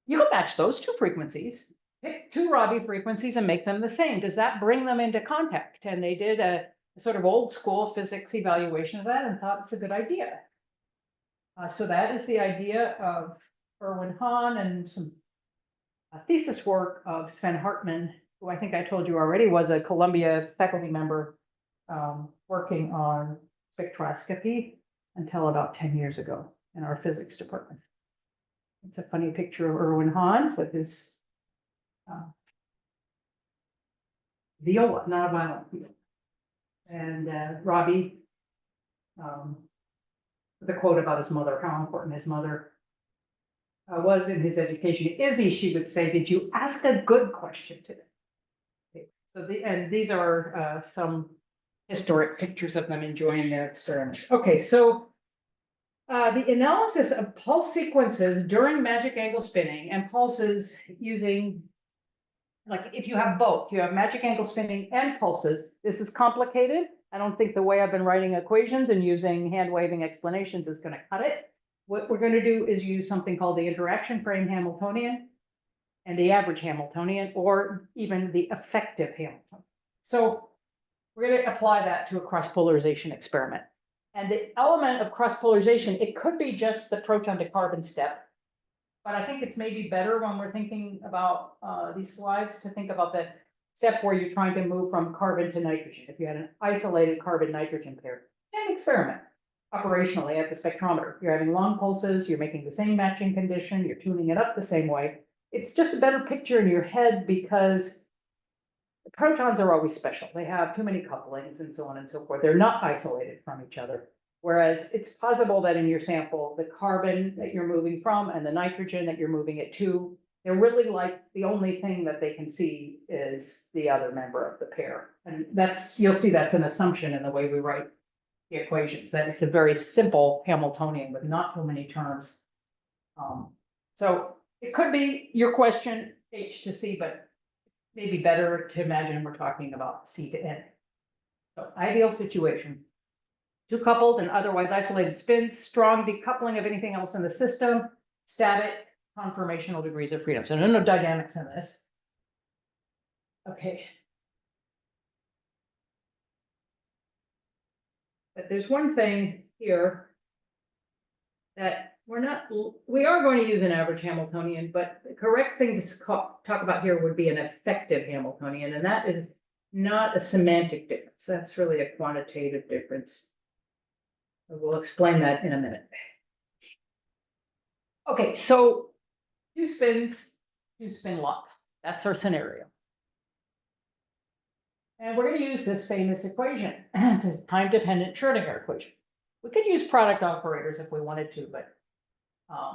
You can match those two frequencies, pick two Rabi frequencies and make them the same. Does that bring them into contact? And they did a sort of old school physics evaluation of that and thought it's a good idea. So that is the idea of Erwin Hahn and some thesis work of Sven Hartmann, who I think I told you already was a Columbia faculty member working on spectroscopy until about 10 years ago in our physics department. It's a funny picture of Erwin Hahn with his viola, not a violin viola. And Rabi, the quote about his mother, how important his mother was in his education. Izzy, she would say, did you ask a good question today? Okay. So and these are some historic pictures of them enjoying their experiments. Okay, so the analysis of pulse sequences during magic angle spinning and pulses using, like if you have both, you have magic angle spinning and pulses, this is complicated. I don't think the way I've been writing equations and using hand waving explanations is going to cut it. What we're going to do is use something called the interaction frame Hamiltonian and the average Hamiltonian, or even the effective Hamiltonian. So we're going to apply that to a cross polarization experiment. And the element of cross polarization, it could be just the proton to carbon step, but I think it's maybe better when we're thinking about these slides to think about that step where you're trying to move from carbon to nitrogen. If you had an isolated carbon nitrogen pair, same experiment operationally at the spectrometer. You're having long pulses, you're making the same matching condition, you're tuning it up the same way. It's just a better picture in your head because the protons are always special. They have too many couplings and so on and so forth. They're not isolated from each other. Whereas it's possible that in your sample, the carbon that you're moving from and the nitrogen that you're moving it to, they're really like the only thing that they can see is the other member of the pair. And that's, you'll see that's an assumption in the way we write the equations, that it's a very simple Hamiltonian with not so many terms. So it could be your question H to C, but maybe better to imagine we're talking about C to N. So ideal situation. Two coupled and otherwise isolated spins, strong decoupling of anything else in the system, static conformational degrees of freedom. So no dynamics in this. Okay. But there's one thing here that we are going to use an average Hamiltonian, but the correct thing to talk about here would be an effective Hamiltonian, and that is not a semantic difference. That's really a quantitative difference. We'll explain that in a minute. Okay, so two spins, two spin locks. That's our scenario. And we're going to use this famous equation. It's a time-dependent Schrodinger equation. We could use product operators if we wanted to, but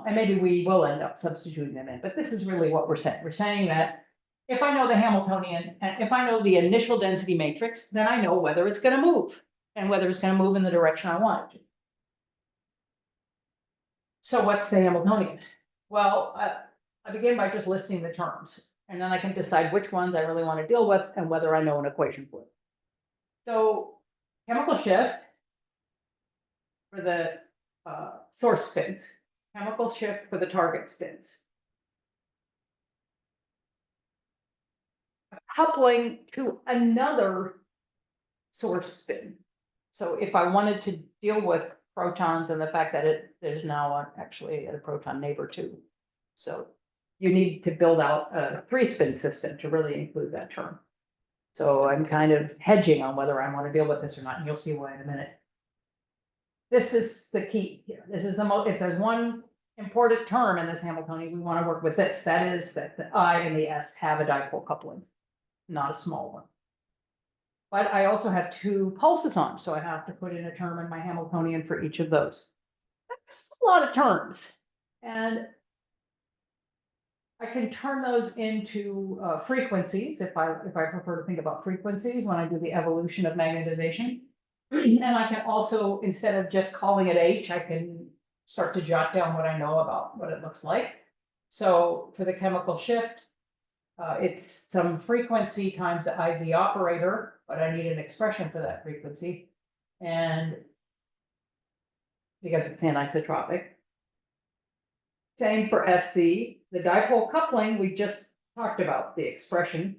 and maybe we will end up substituting them in. But this is really what we're saying. We're saying that if I know the Hamiltonian, and if I know the initial density matrix, then I know whether it's going to move and whether it's going to move in the direction I want it to. So what's the Hamiltonian? Well, I begin by just listing the terms, and then I can decide which ones I really want to deal with and whether I know an equation for it. So chemical shift for the source spins, chemical shift for the target spins. Coupling to another source spin. So if I wanted to deal with protons and the fact that there's now actually a proton neighbor too. So you need to build out a 3-spin system to really include that term. So I'm kind of hedging on whether I want to deal with this or not, and you'll see why in a minute. This is the key here. This is the most, if there's one important term in this Hamiltonian, we want to work with this. That is that the I and the S have a dipole coupling, not a small one. But I also have 2 pulses on, so I have to put in a term in my Hamiltonian for each of those. That's a lot of terms. And I can turn those into frequencies if I prefer to think about frequencies when I do the evolution of magnetization. And I can also, instead of just calling it H, I can start to jot down what I know about what it looks like. So for the chemical shift, it's some frequency times the IZ operator, but I need an expression for that frequency. And because it's anisotropic. Same for SC, the dipole coupling, we just talked about the expression.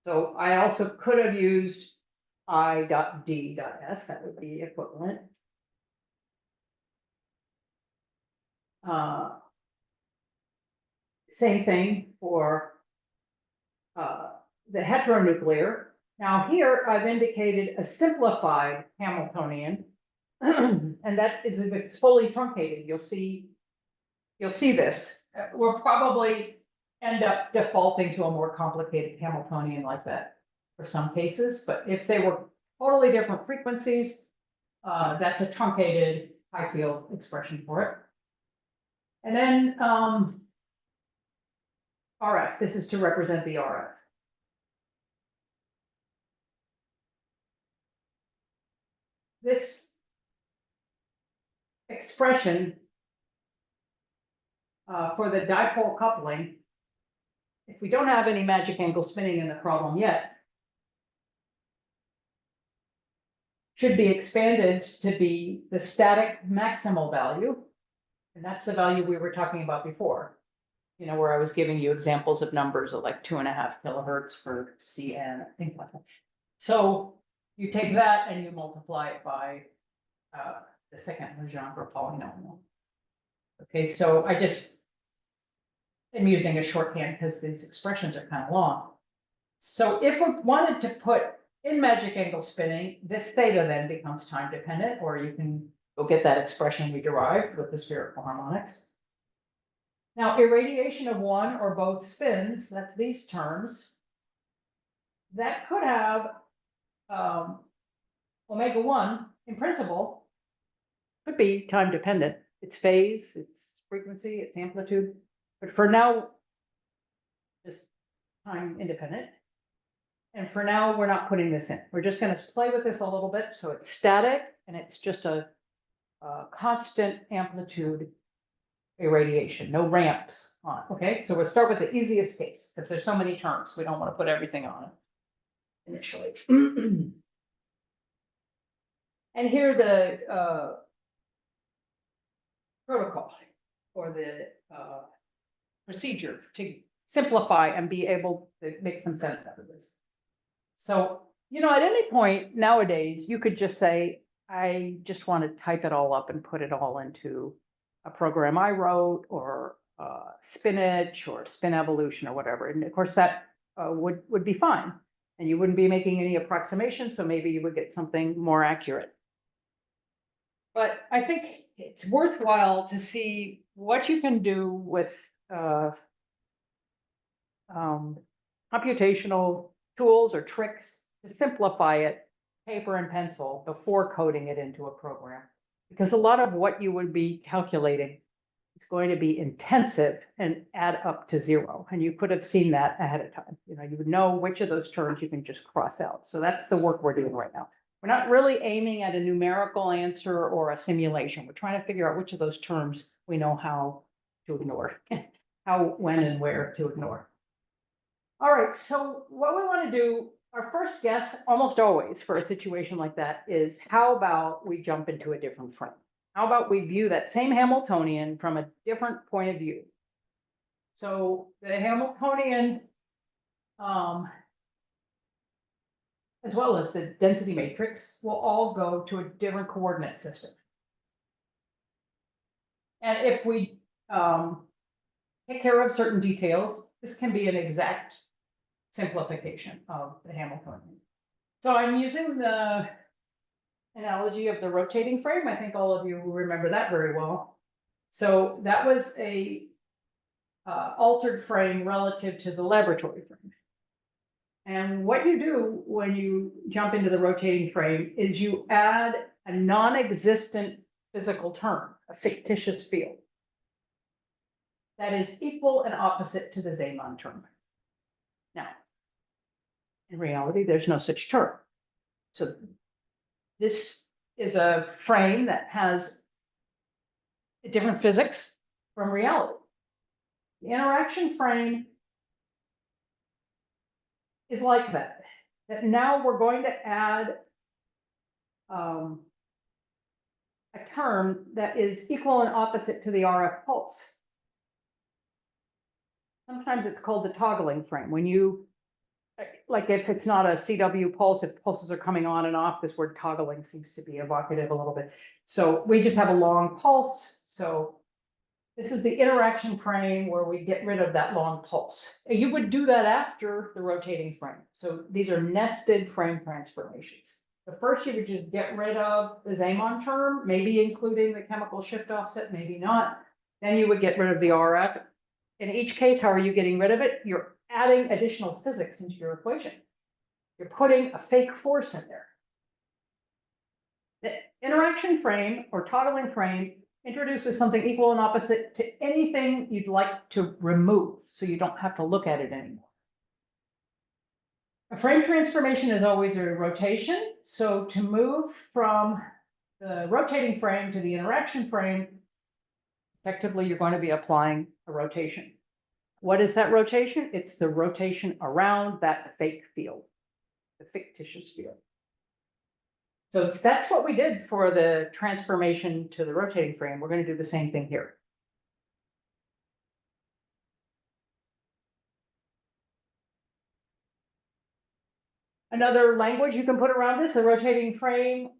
So I also could have used I.D.S, that would be equivalent. Same thing for the heteronuclear. Now here I've indicated a simplified Hamiltonian, and that is if it's fully truncated, you'll see this. We'll probably end up defaulting to a more complicated Hamiltonian like that for some cases, but if they were totally different frequencies, that's a truncated high field expression for it. And then RF, this is to represent the RF. This expression for the dipole coupling, if we don't have any magic angle spinning in the problem yet, should be expanded to be the static maximal value. And that's the value we were talking about before, you know, where I was giving you examples of numbers of like 2.5 kilohertz for CN, things like that. So you take that and you multiply it by the second Legendre polynomial. Okay, so I just am using a shorthand because these expressions are kind of long. So if we wanted to put in magic angle spinning, this theta then becomes time dependent, or you can go get that expression we derived with the spherical harmonics. Now, irradiation of one or both spins, that's these terms, that could have omega 1 in principle, could be time dependent. It's phase, it's frequency, it's amplitude, but for now, just time independent. And for now, we're not putting this in. We're just going to play with this a little bit. So it's static and it's just a constant amplitude irradiation, no ramps on. Okay, so we'll start with the easiest case because there's so many terms. We don't want to put everything on it initially. And here the protocol or the procedure to simplify and be able to make some sense out of this. So, at any point nowadays, you could just say, I just want to type it all up and put it all into a program I wrote or Spinach or Spin Evolution or whatever. And of course that would be fine. And you wouldn't be making any approximation, so maybe you would get something more accurate. But I think it's worthwhile to see what you can do with computational tools or tricks to simplify it, paper and pencil, before coding it into a program. Because a lot of what you would be calculating is going to be intensive and add up to zero. And you could have seen that ahead of time. You would know which of those terms you can just cross out. So that's the work we're doing right now. We're not really aiming at a numerical answer or a simulation. We're trying to figure out which of those terms we know how to ignore, how, when, and where to ignore. All right, so what we want to do, our first guess, almost always for a situation like that, is how about we jump into a different frame? How about we view that same Hamiltonian from a different point of view? So the Hamiltonian, as well as the density matrix, will all go to a different coordinate system. And if we take care of certain details, this can be an exact simplification of the Hamiltonian. So I'm using the analogy of the rotating frame. I think all of you will remember that very well. So that was a altered frame relative to the laboratory frame. And what you do when you jump into the rotating frame is you add a non-existent physical term, a fictitious field, that is equal and opposite to the Zeeman term. Now, in reality, there's no such term. So this is a frame that has a different physics from reality. The interaction frame is like that. That now we're going to add a term that is equal and opposite to the RF pulse. Sometimes it's called the toggling frame. When you, like if it's not a CW pulse, if pulses are coming on and off, this word toggling seems to be evocative a little bit. So we just have a long pulse. So this is the interaction frame where we get rid of that long pulse. And you would do that after the rotating frame. So these are nested frame transformations. The first you would just get rid of the Zeeman term, maybe including the chemical shift offset, maybe not. Then you would get rid of the RF. In each case, how are you getting rid of it? You're adding additional physics into your equation. You're putting a fake force in there. The interaction frame or toggling frame introduces something equal and opposite to anything you'd like to remove, so you don't have to look at it anymore. A frame transformation is always a rotation. So to move from the rotating frame to the interaction frame, effectively, you're going to be applying a rotation. What is that rotation? It's the rotation around that fake field, the fictitious field. So that's what we did for the transformation to the rotating frame. We're going to do the same thing here. Another language you can put around this, the rotating frame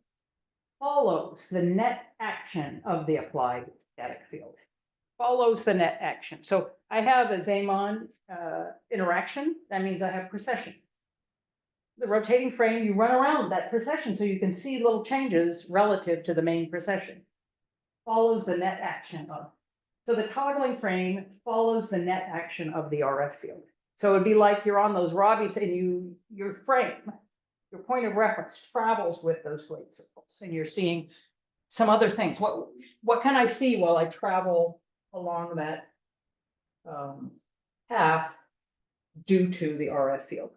follows the net action of the applied static field. follows the net action. So I have a Zeeman interaction. That means I have precession. The rotating frame, you run around that precession so you can see little changes relative to the main precession. Follows the net action of. So the toggling frame follows the net action of the RF field. So it'd be like you're on those Robbies and your frame, your point of reference travels with those weight circles and you're seeing some other things. What can I see while I travel along that path due to the RF field?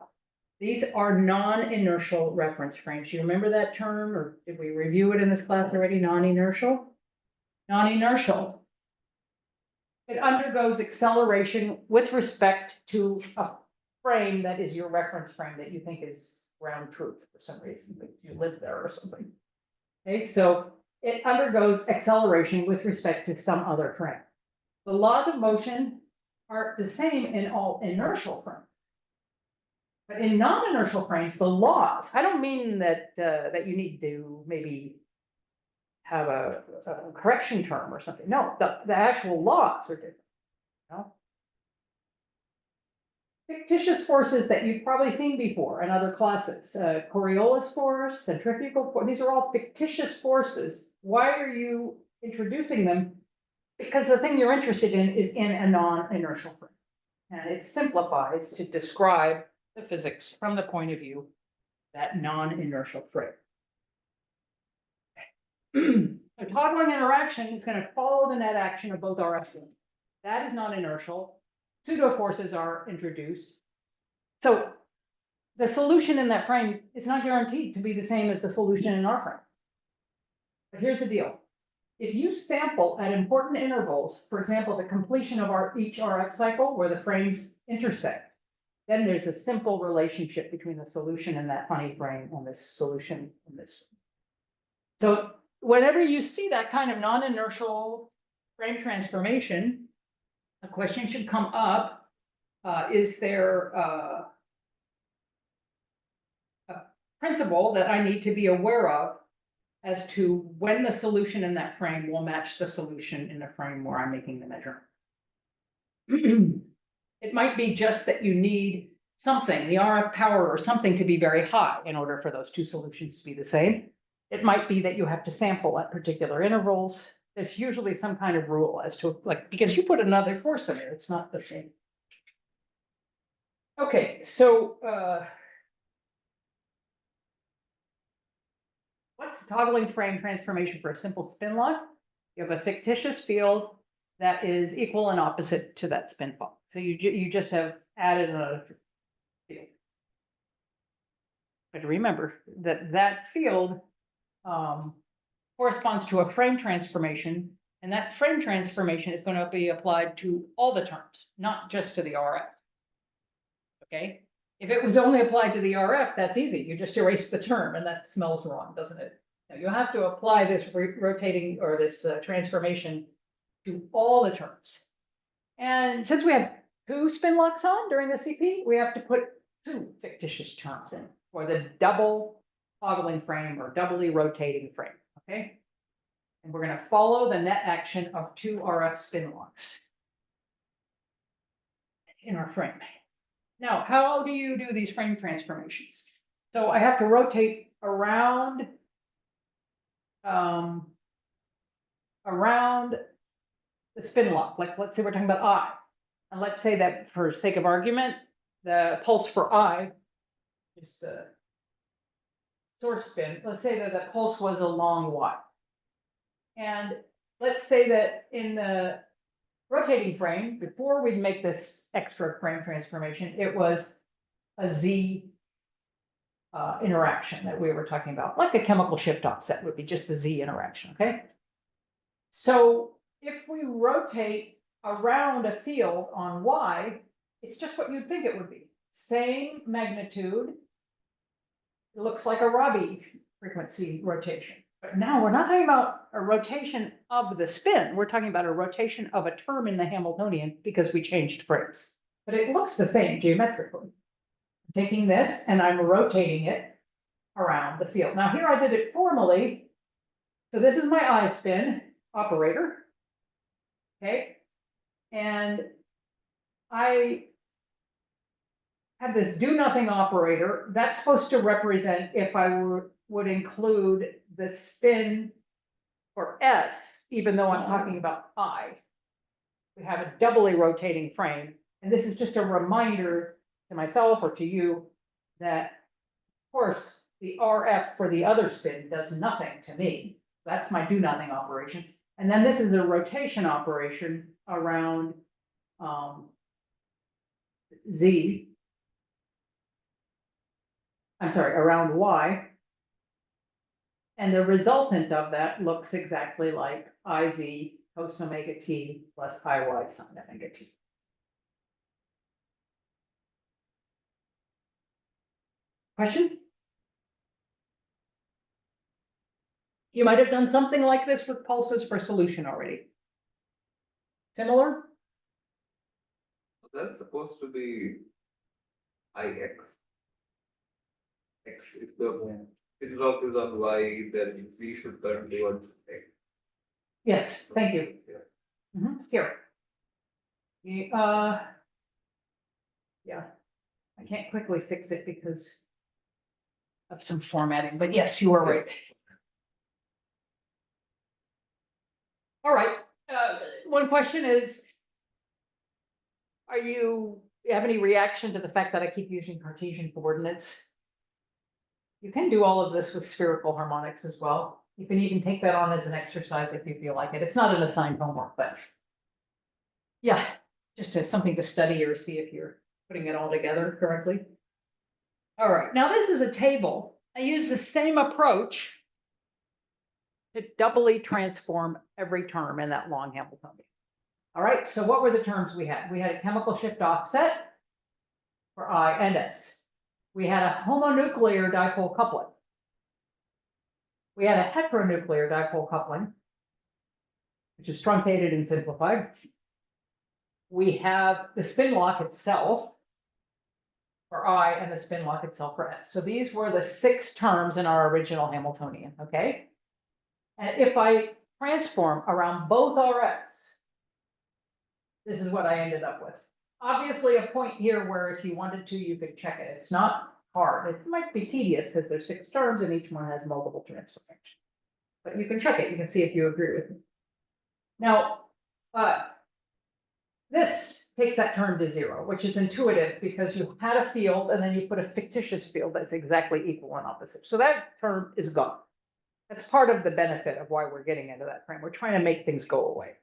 These are non-inertial reference frames. Do you remember that term, or did we review it in this class already? Non-inertial? Non-inertial. It undergoes acceleration with respect to a frame that is your reference frame that you think is ground truth for some reason, like you live there or something. Okay, so it undergoes acceleration with respect to some other frame. The laws of motion are the same in all inertial frames. But in non-inertial frames, the laws, I don't mean that that you need to maybe have a correction term or something. No, the actual laws are different. You know? Fictitious forces that you've probably seen before in other classes, Coriolis force, centrifugal force, these are all fictitious forces. Why are you introducing them? Because the thing you're interested in is in a non-inertial frame. And it simplifies to describe the physics from the point of view of that non-inertial frame. A toggling interaction is going to follow the net action of both RF fields. That is non-inertial. Pseudo forces are introduced. So the solution in that frame is not guaranteed to be the same as the solution in our frame. But here's the deal. If you sample at important intervals, for example, the completion of each RF cycle where the frames intersect, then there's a simple relationship between the solution in that funny frame and the solution in this. So whenever you see that kind of non-inertial frame transformation, a question should come up, is there a principle that I need to be aware of as to when the solution in that frame will match the solution in the frame where I'm making the measurement? It might be just that you need something, the RF power or something, to be very high in order for those two solutions to be the same. It might be that you have to sample at particular intervals. There's usually some kind of rule as to, like, because you put another force in there, it's not the same. Okay, so what's the toggling frame transformation for a simple spin lock? You have a fictitious field that is equal and opposite to that spin fault. So you just have added another field. But remember that that field corresponds to a frame transformation, and that frame transformation is going to be applied to all the terms, not just to the RF. Okay, if it was only applied to the RF, that's easy. You just erase the term, and that smells wrong, doesn't it? Now, you have to apply this rotating or this transformation to all the terms. And since we have two spin locks on during the CP, we have to put two fictitious terms in for the double toggling frame or doubly rotating frame. Okay, and we're going to follow the net action of two RF spin locks in our frame. Now, how do you do these frame transformations? So I have to rotate around the spin lock. Like, let's say we're talking about I, and let's say that for sake of argument, the pulse for I is source spin. Let's say that the pulse was along Y. And let's say that in the rotating frame, before we make this extra frame transformation, it was a Z interaction that we were talking about, like a chemical shift offset would be just the Z interaction, okay? So if we rotate around a field on Y, it's just what you'd think it would be. Same magnitude. It looks like a Rabi frequency rotation. But now we're not talking about a rotation of the spin. We're talking about a rotation of a term in the Hamiltonian because we changed frames. But it looks the same geometrically. I'm taking this and I'm rotating it around the field. Now here I did it formally. So this is my I spin operator. Okay. And I have this do nothing operator that's supposed to represent if I would include the spin for S, even though I'm talking about I. We have a doubly rotating frame, and this is just a reminder to myself or to you that, of course, the RF for the other spin does nothing to me. That's my do nothing operation. And then this is a rotation operation around Z. I'm sorry, around Y. And the resultant of that looks exactly like IZ cos omega t plus IY sine omega t. Question? You might have done something like this with pulses for solution already. Similar? So that's supposed to be Ix. X is the interlock is on Y, then Z should turn towards X. Yes, thank you. Yeah. Here. Yeah, I can't quickly fix it because of some formatting, but yes, you are right. All right, one question is, you have any reaction to the fact that I keep using Cartesian coordinates? You can do all of this with spherical harmonics as well. You can even take that on as an exercise if you feel like it. It's not an assigned homework, but yeah, just as something to study or see if you're putting it all together correctly. All right, now this is a table. I use the same approach to doubly transform every term in that long Hamiltonian. All right, so what were the terms we had? We had a chemical shift offset for I and S. We had a homonuclear dipole coupling. We had a heteronuclear dipole coupling, which is truncated and simplified. We have the spin lock itself for I and the spin lock itself for S. So these were the 6 terms in our original Hamiltonian, okay? And if I transform around both RFs, this is what I ended up with. Obviously, a point here where if you wanted to, you could check it. It's not hard. It might be tedious because there's 6 terms and each one has multiple transformations. But you can check it. You can see if you agree with me. Now, this takes that term to 0, which is intuitive because you had a field and then you put a fictitious field that's exactly equal and opposite. So that term is gone. That's part of the benefit of why we're getting into that frame. We're trying to make things go away.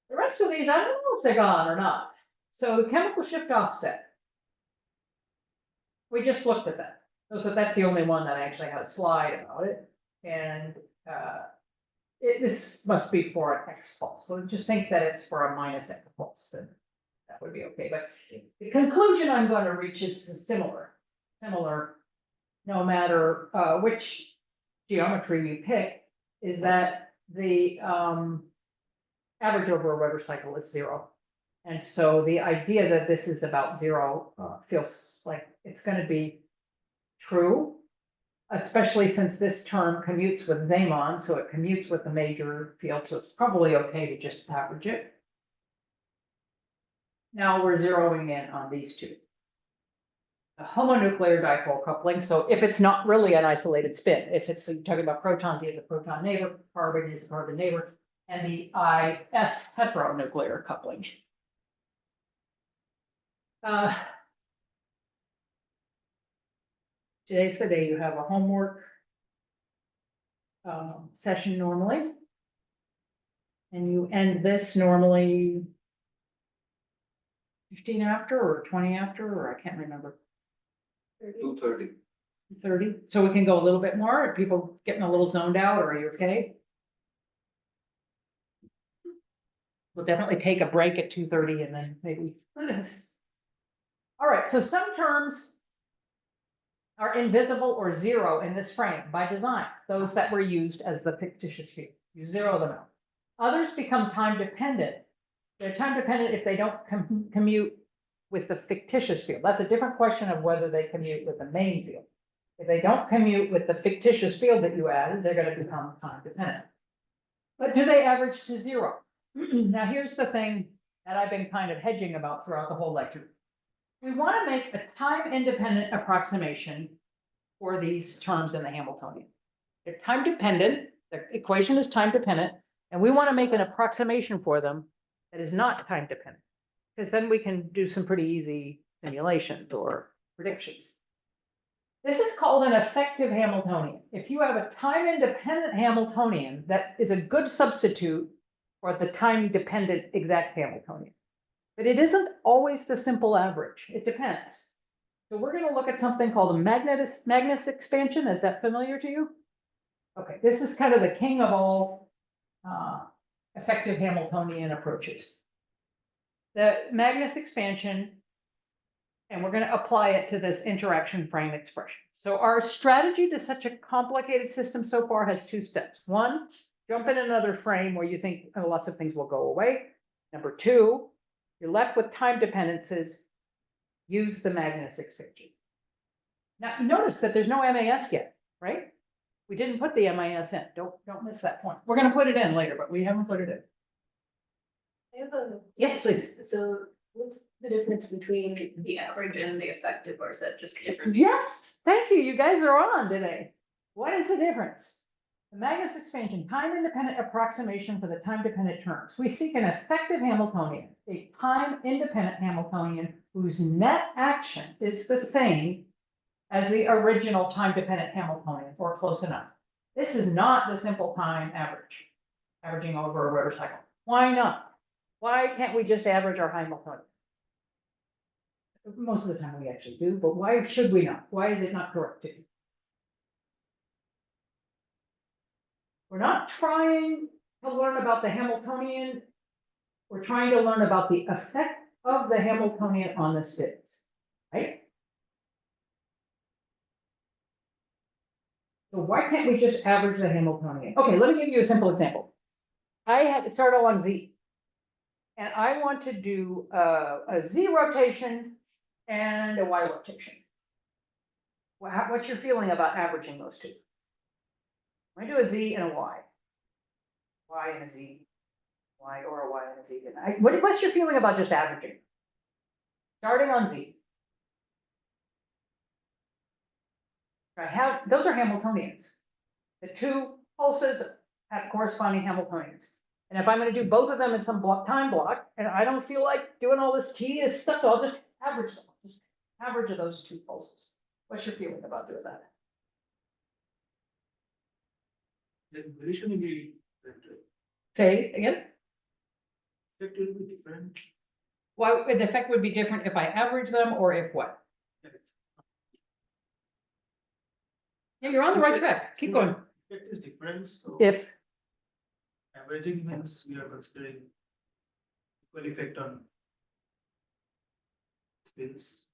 The rest of these, I don't know if they're gone or not. So the chemical shift offset. We just looked at that. So that's the only one that I actually had a slide about it. And this must be for an X pulse. So just think that it's for a minus X pulse, and that would be okay. But the conclusion I'm going to reach is similar, no matter which geometry you pick, is that the average over a rotor cycle is 0. And so the idea that this is about 0 feels like it's going to be true, especially since this term commutes with Zeeman, so it commutes with the major field, so it's probably okay to just average it. Now we're zeroing in on these 2. A homonuclear dipole coupling, so if it's not really an isolated spin, if it's talking about protons, he has a proton neighbor, carbon is a carbon neighbor, and the IS heteronuclear coupling. Today's the day you have a homework session normally. And you end this normally 15 after or 20 after, or I can't remember. 2:30. 30. So we can go a little bit more. Are people getting a little zoned out, or are you okay? We'll definitely take a break at 2:30 and then maybe. All right, so some terms are invisible or 0 in this frame by design, those that were used as the fictitious field. You 0 them out. Others become time dependent. They're time dependent if they don't commute with the fictitious field. That's a different question of whether they commute with the main field. If they don't commute with the fictitious field that you added, they're going to become time dependent. But do they average to 0? Now here's the thing that I've been kind of hedging about throughout the whole lecture. We want to make a time-independent approximation for these terms in the Hamiltonian. They're time-dependent, the equation is time-dependent, and we want to make an approximation for them that is not time-dependent. Because then we can do some pretty easy simulations or predictions. This is called an effective Hamiltonian. If you have a time-independent Hamiltonian, that is a good substitute for the time-dependent exact Hamiltonian. But it isn't always the simple average. It depends. So we're going to look at something called a Magnus expansion. Is that familiar to you? Okay, this is kind of the king of all effective Hamiltonian approaches. The Magnus expansion, and we're going to apply it to this interaction frame expression. So our strategy to such a complicated system so far has two steps. One, jump in another frame where you think lots of things will go away. Number two, you're left with time dependencies. Use the Magnus expansion. Now, notice that there's no MAS yet, right? We didn't put the MAS in. Don't miss that point. We're going to put it in later, but we haven't put it in. I have a, Yes, please. so what's the difference between the average and the effective, or is that just different? Yes, thank you. You guys are on today. What is the difference? The Magnus expansion, time-independent approximation for the time-dependent terms. We seek an effective Hamiltonian, a time-independent Hamiltonian whose net action is the same as the original time-dependent Hamiltonian, or close enough. This is not the simple time average, averaging over a rotor cycle. Why not? Why can't we just average our Hamiltonian? Most of the time we actually do, but why should we not? Why is it not correct to? We're not trying to learn about the Hamiltonian. We're trying to learn about the effect of the Hamiltonian on the spins, right? So why can't we just average the Hamiltonian? Okay, let me give you a simple example. I had to start along Z. And I want to do a Z rotation and a Y rotation. What's your feeling about averaging those two? I'm going to do a Z and a Y. Y and a Z. Y or a Y and a Z. What's your feeling about just averaging? Starting on Z. Those are Hamiltonians. The two pulses have corresponding Hamiltonians. And if I'm going to do both of them in some time block, and I don't feel like doing all this tedious stuff, so I'll just average them. Just average of those two pulses. What's your feeling about doing that? The variation will be different. Say again. Effect will be different. Why the effect would be different if I average them or if what? Yeah, you're on the right track. Keep going. Effect is different, so. If Averaging means we are considering equal effect on spins.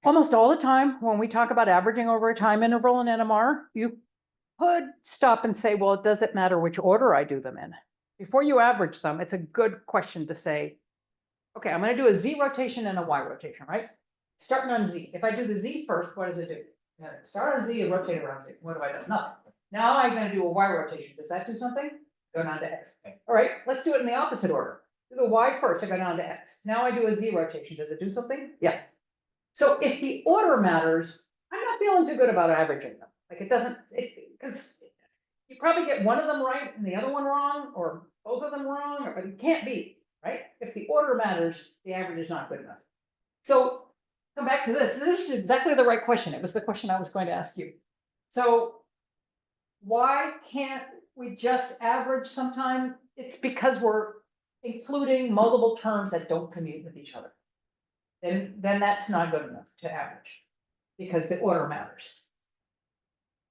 almost all the time when we talk about averaging over a time interval in NMR, you could stop and say, well, does it matter which order I do them in? Before you average them, it's a good question to say, okay, I'm going to do a Z rotation and a Y rotation, right? Starting on Z. If I do the Z first, what does it do? Start on Z and rotate around Z. What have I done? Nothing. Now I'm going to do a Y rotation. Does that do something? Go down to X. All right, let's do it in the opposite order. Do the Y first, I go down to X. Now I do a Z rotation. Does it do something? Yes. So if the order matters, I'm not feeling too good about averaging them. Like it doesn't, because you probably get one of them right and the other one wrong, or both of them wrong, or it can't be, right? If the order matters, the average is not good enough. So come back to this. This is exactly the right question. It was the question I was going to ask you. So why can't we just average sometime? It's because we're including multiple terms that don't commute with each other. Then that's not good enough to average because the order matters.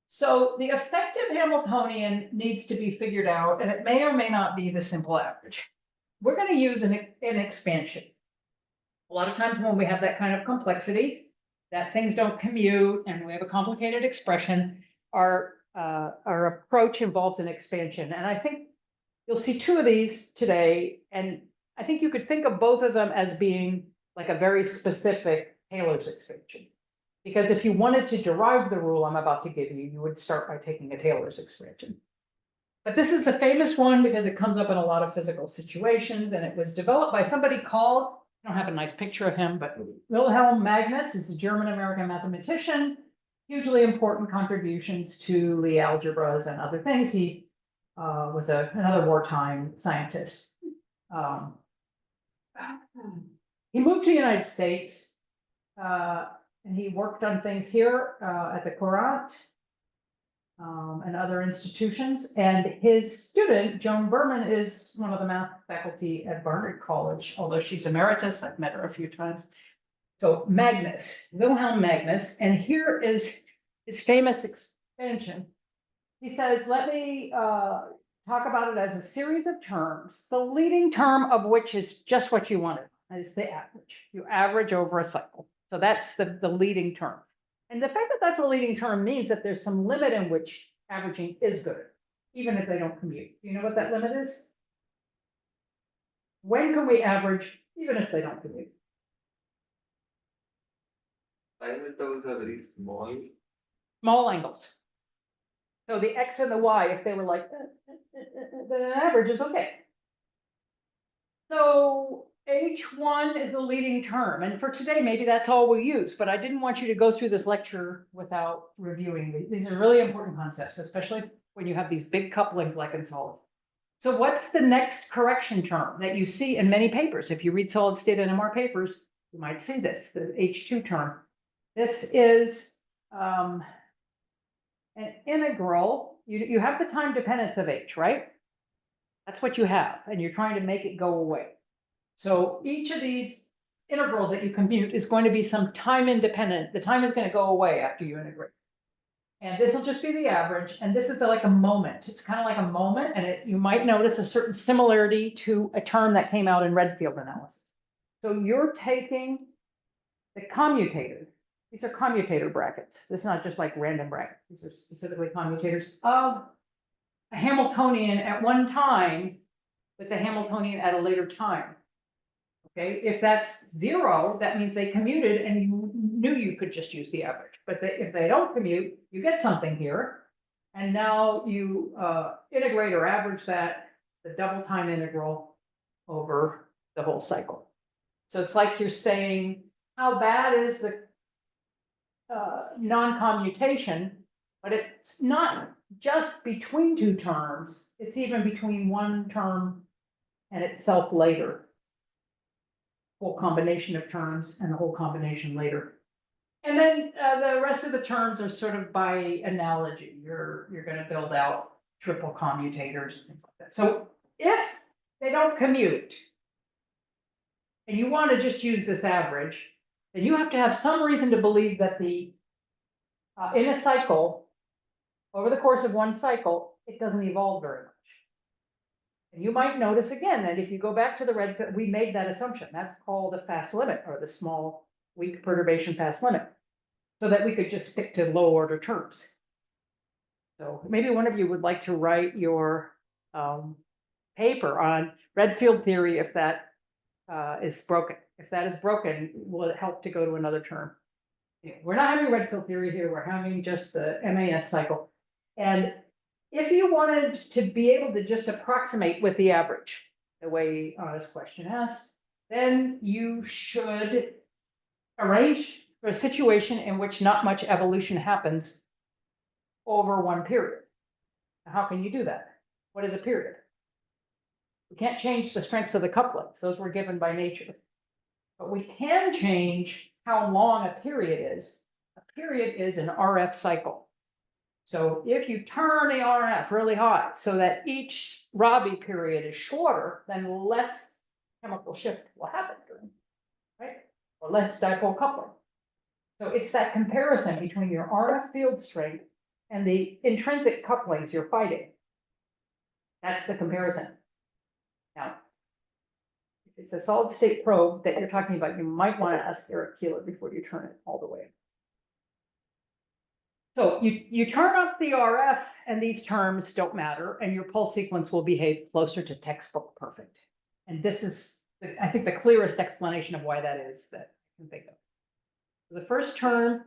So the effective Hamiltonian needs to be figured out, and it may or may not be the simple average. We're going to use an expansion. A lot of times when we have that kind of complexity, that things don't commute and we have a complicated expression, our approach involves an expansion. And I think you'll see two of these today. And I think you could think of both of them as being like a very specific Taylor's expansion. Because if you wanted to derive the rule I'm about to give you, you would start by taking a Taylor's expansion. But this is a famous one because it comes up in a lot of physical situations, and it was developed by somebody called, I don't have a nice picture of him, but Wilhelm Magnus is a German-American mathematician, hugely important contributions to Lie algebras and other things. He was another wartime scientist. He moved to the United States, and he worked on things here at the Courant and other institutions. And his student, Joan Berman, is one of the math faculty at Barnard College, although she's emeritus. I've met her a few times. So Magnus, Wilhelm Magnus, and here is his famous expansion. He says, let me talk about it as a series of terms, the leading term of which is just what you wanted. That is the average. You average over a cycle. So that's the leading term. And the fact that that's a leading term means that there's some limit in which averaging is good, even if they don't commute. Do you know what that limit is? When can we average, even if they don't commute? Time intervals are very small. Small angles. So the X and the Y, if they were like, then an average is okay. So H1 is the leading term, and for today, maybe that's all we'll use, but I didn't want you to go through this lecture without reviewing these. These are really important concepts, especially when you have these big couplings like in solids. So what's the next correction term that you see in many papers? If you read solid state NMR papers, you might see this, the H2 term. This is an integral. You have the time dependence of H, right? That's what you have, and you're trying to make it go away. So each of these integrals that you compute is going to be some time independent. The time is going to go away after you integrate. And this will just be the average. And this is like a moment. It's kind of like a moment. And you might notice a certain similarity to a term that came out in Redfield analysis. So you're taking the commutator. These are commutator brackets. This is not just like random brackets. These are specifically commutators of a Hamiltonian at one time with the Hamiltonian at a later time. Okay, if that's 0, that means they commuted and you knew you could just use the average. But if they don't commute, you get something here. And now you integrate or average that, the double time integral over the whole cycle. So it's like you're saying, how bad is the non-commutation? But it's not just between two terms, it's even between one term and itself later. Whole combination of terms and the whole combination later. And then the rest of the terms are sort of by analogy. You're going to build out triple commutators and things like that. So if they don't commute and you want to just use this average, then you have to have some reason to believe that the in a cycle, over the course of one cycle, it doesn't evolve very much. And you might notice again that if you go back to the red, we made that assumption. That's called the fast limit, or the small weak perturbation fast limit, so that we could just stick to low order terms. So maybe one of you would like to write your paper on Redfield theory if that is broken. If that is broken, will it help to go to another term? We're not having Redfield theory here. We're having just the MAS cycle. And if you wanted to be able to just approximate with the average, the way this question asked, then you should arrange for a situation in which not much evolution happens over one period. Now, how can you do that? What is a period? We can't change the strengths of the couplings. Those were given by nature. But we can change how long a period is. A period is an RF cycle. So if you turn the RF really high so that each Rabi period is shorter, then less chemical shift will happen during, right? Or less dipole coupling. So it's that comparison between your RF field strength and the intrinsic couplings you're fighting. That's the comparison. Now, if it's a solid state probe that you're talking about, you might want to ask Eric Keeler before you turn it all the way. So you turn up the RF and these terms don't matter, and your pulse sequence will behave closer to textbook perfect. And this is, I think, the clearest explanation of why that is that I can think of. The first term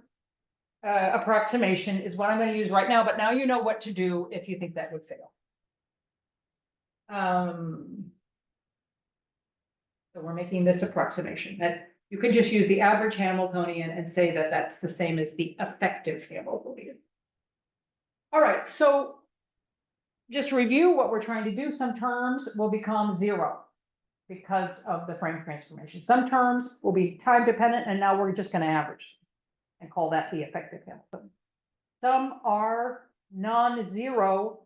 approximation is what I'm going to use right now, but now you know what to do if you think that would fail. So we're making this approximation that you can just use the average Hamiltonian and say that that's the same as the effective Hamiltonian. All right, so just to review what we're trying to do, some terms will become zero because of the frame transformation. Some terms will be time dependent, and now we're just going to average and call that the effective Hamiltonian. Some are non-zero,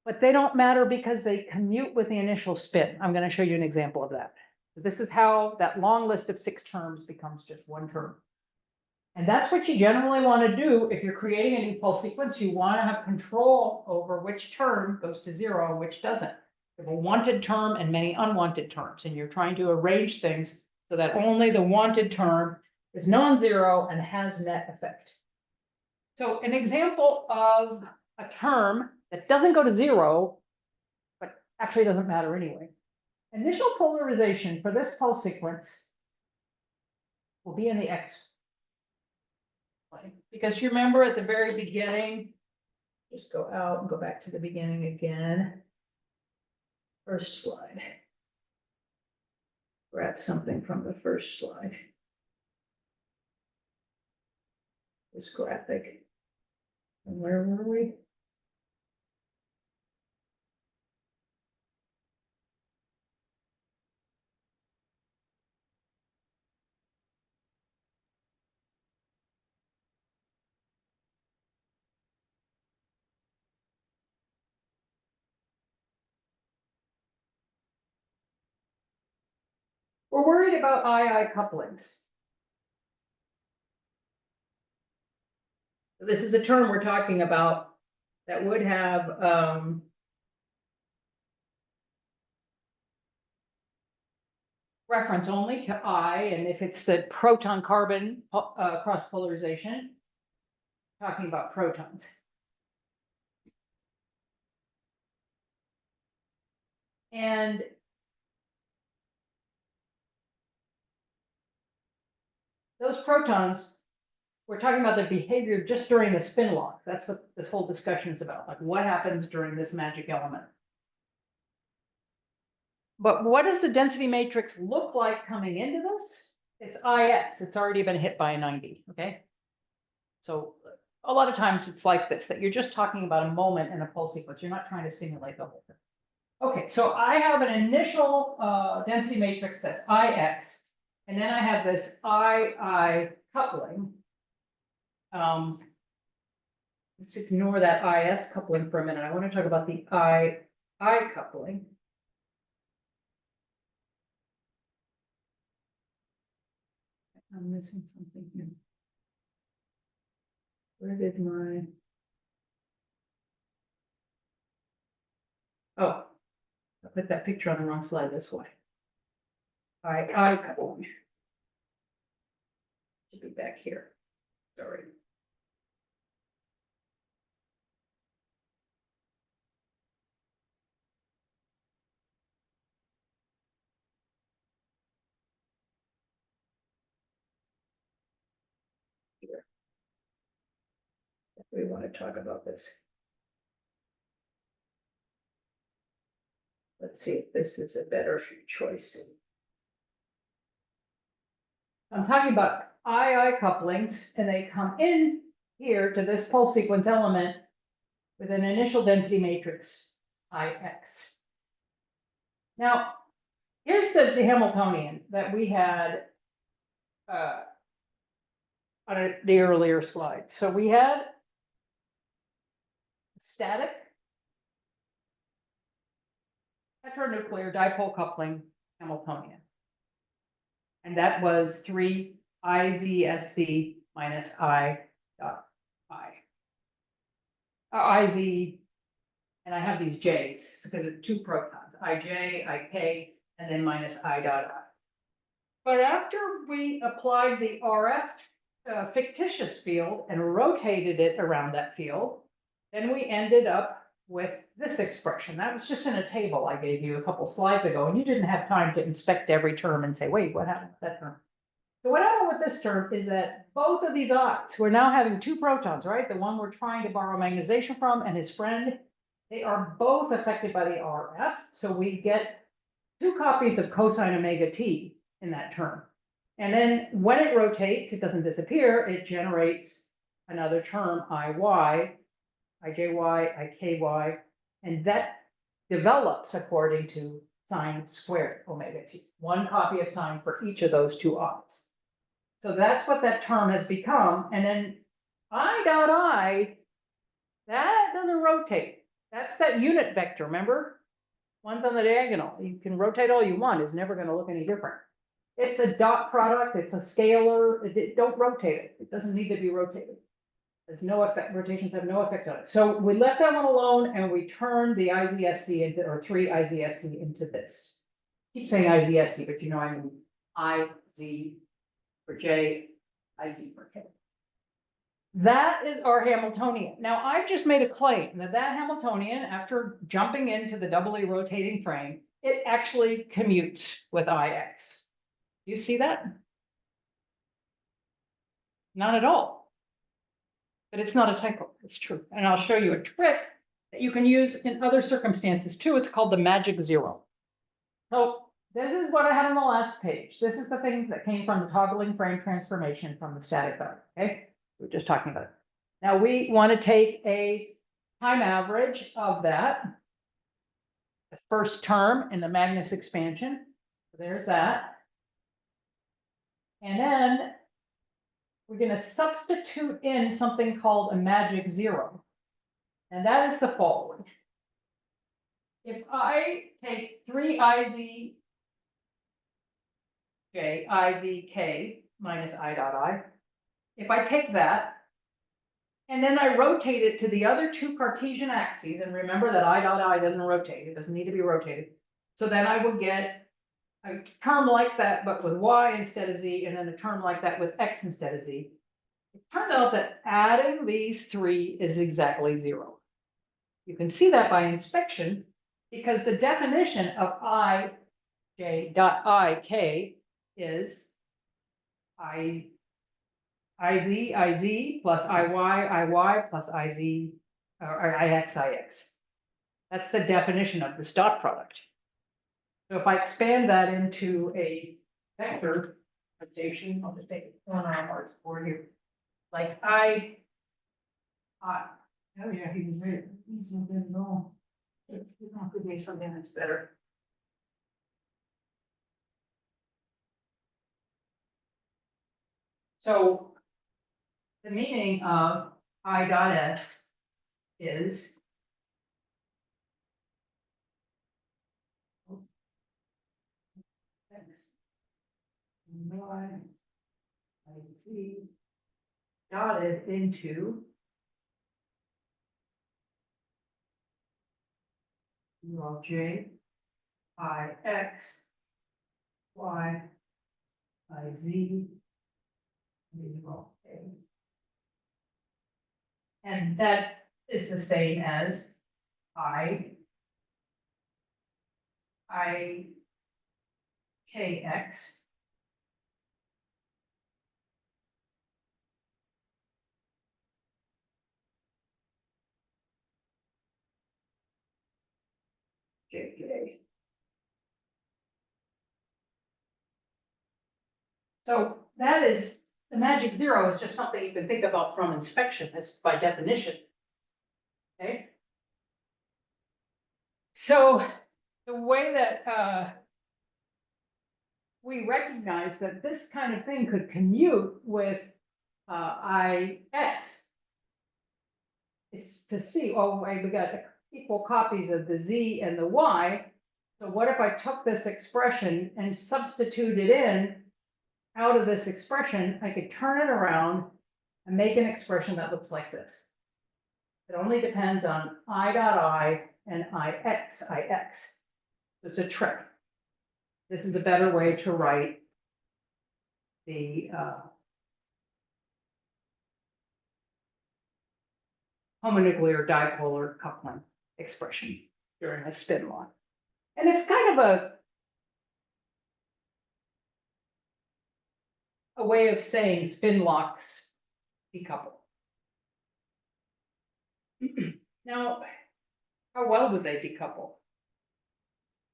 but they don't matter because they commute with the initial spin. I'm going to show you an example of that. So this is how that long list of 6 terms becomes just one term. And that's what you generally want to do if you're creating a new pulse sequence. You want to have control over which term goes to 0 and which doesn't. You have a wanted term and many unwanted terms, and you're trying to arrange things so that only the wanted term is non-zero and has net effect. So an example of a term that doesn't go to 0, but actually doesn't matter anyway. Initial polarization for this pulse sequence will be in the X. Because you remember at the very beginning, just go out and go back to the beginning again. First slide. Grab something from the first slide. This graphic. And where were we? We're worried about II couplings. So this is a term we're talking about that would have reference only to I, and if it's the proton carbon cross polarization, talking about protons. And those protons, we're talking about their behavior just during the spin lock. That's what this whole discussion is about. Like what happens during this magic element. But what does the density matrix look like coming into this? It's IX. It's already been hit by a 90. Okay. So a lot of times it's like this, that you're just talking about a moment in a pulse sequence. You're not trying to simulate the whole thing. Okay, so I have an initial density matrix that's IX, and then I have this II coupling. Let's ignore that IS coupling for a minute. I want to talk about the II coupling. I'm missing something here. Where did my... Oh, I put that picture on the wrong slide this way. II coupling. Should be back here. Sorry. Here. If we want to talk about this. Let's see if this is a better choice. I'm talking about II couplings, and they come in here to this pulse sequence element with an initial density matrix IX. Now, here's the Hamiltonian that we had on the earlier slide. So we had static heteronuclear dipole coupling Hamiltonian. And that was 3 IZSC minus I dot I. IZ, and I have these J's because it's 2 protons, IJ, IK, and then minus I dot I. But after we applied the RF fictitious field and rotated it around that field, then we ended up with this expression. That was just in a table I gave you a couple slides ago, and you didn't have time to inspect every term and say, wait, what happened with that term? So what happened with this term is that both of these ions, we're now having 2 protons, right? The one we're trying to borrow magnetization from and his friend, They are both affected by the RF, so we get two copies of cosine omega t in that term. And then when it rotates, it doesn't disappear, it generates another term, IY, IJY, IKY, and that develops according to sine squared omega t. One copy of sine for each of those two i's. So that's what that term has become. And then I dot I, that doesn't rotate. That's that unit vector, remember? One's on the diagonal. You can rotate all you want, it's never going to look any different. It's a dot product, it's a scalar, don't rotate it. It doesn't need to be rotated. There's no effect, rotations have no effect on it. So we left that one alone and we turned the IZSC into, or 3 IZSC into this. Keep saying IZSC, but you know I mean IZ for J, IZ for K. That is our Hamiltonian. Now, I've just made a claim that that Hamiltonian, after jumping into the doubly rotating frame, it actually commutes with IX. You see that? Not at all. But it's not a typo, it's true. And I'll show you a trick that you can use in other circumstances too. It's called the magic zero. So this is what I had on the last page. This is the thing that came from the toggling frame transformation from the static vector, okay? We're just talking about it. Now we want to take a time average of that. The first term in the Magnus expansion. So there's that. And then we're going to substitute in something called a magic zero. And that is the following. If I take 3 IZJ, IZK minus I dot I, if I take that, and then I rotate it to the other two Cartesian axes, and remember that I dot I doesn't rotate, it doesn't need to be rotated. So then I would get a term like that, but with Y instead of Z, and then a term like that with X instead of Z. It turns out that adding these three is exactly 0. You can see that by inspection, because the definition of IJ dot IK is IZ plus IY plus IZ or IX. That's the definition of this dot product. So if I expand that into a vector notation, I'll just take a corner of our board here. Like oh yeah, he was right. He's not good at all. It's not give me something that's better. So the meaning of I dot S is X. Y, I Z dotted into J, I X, Y, I Z, A. And that is the same as KX. JK. So that is, the magic zero is just something you can think about from inspection. That's by definition. Okay. So the way that we recognize that this kind of thing could commute with IX is to see, oh, we got equal copies of the Z and the Y. So what if I took this expression and substituted in out of this expression, I could turn it around and make an expression that looks like this. It only depends on I dot I and IX. It's a trick. This is a better way to write the homonuclear dipolar coupling expression during a spin lock. And it's kind of a way of saying spin locks decouple. Now, how well would they decouple?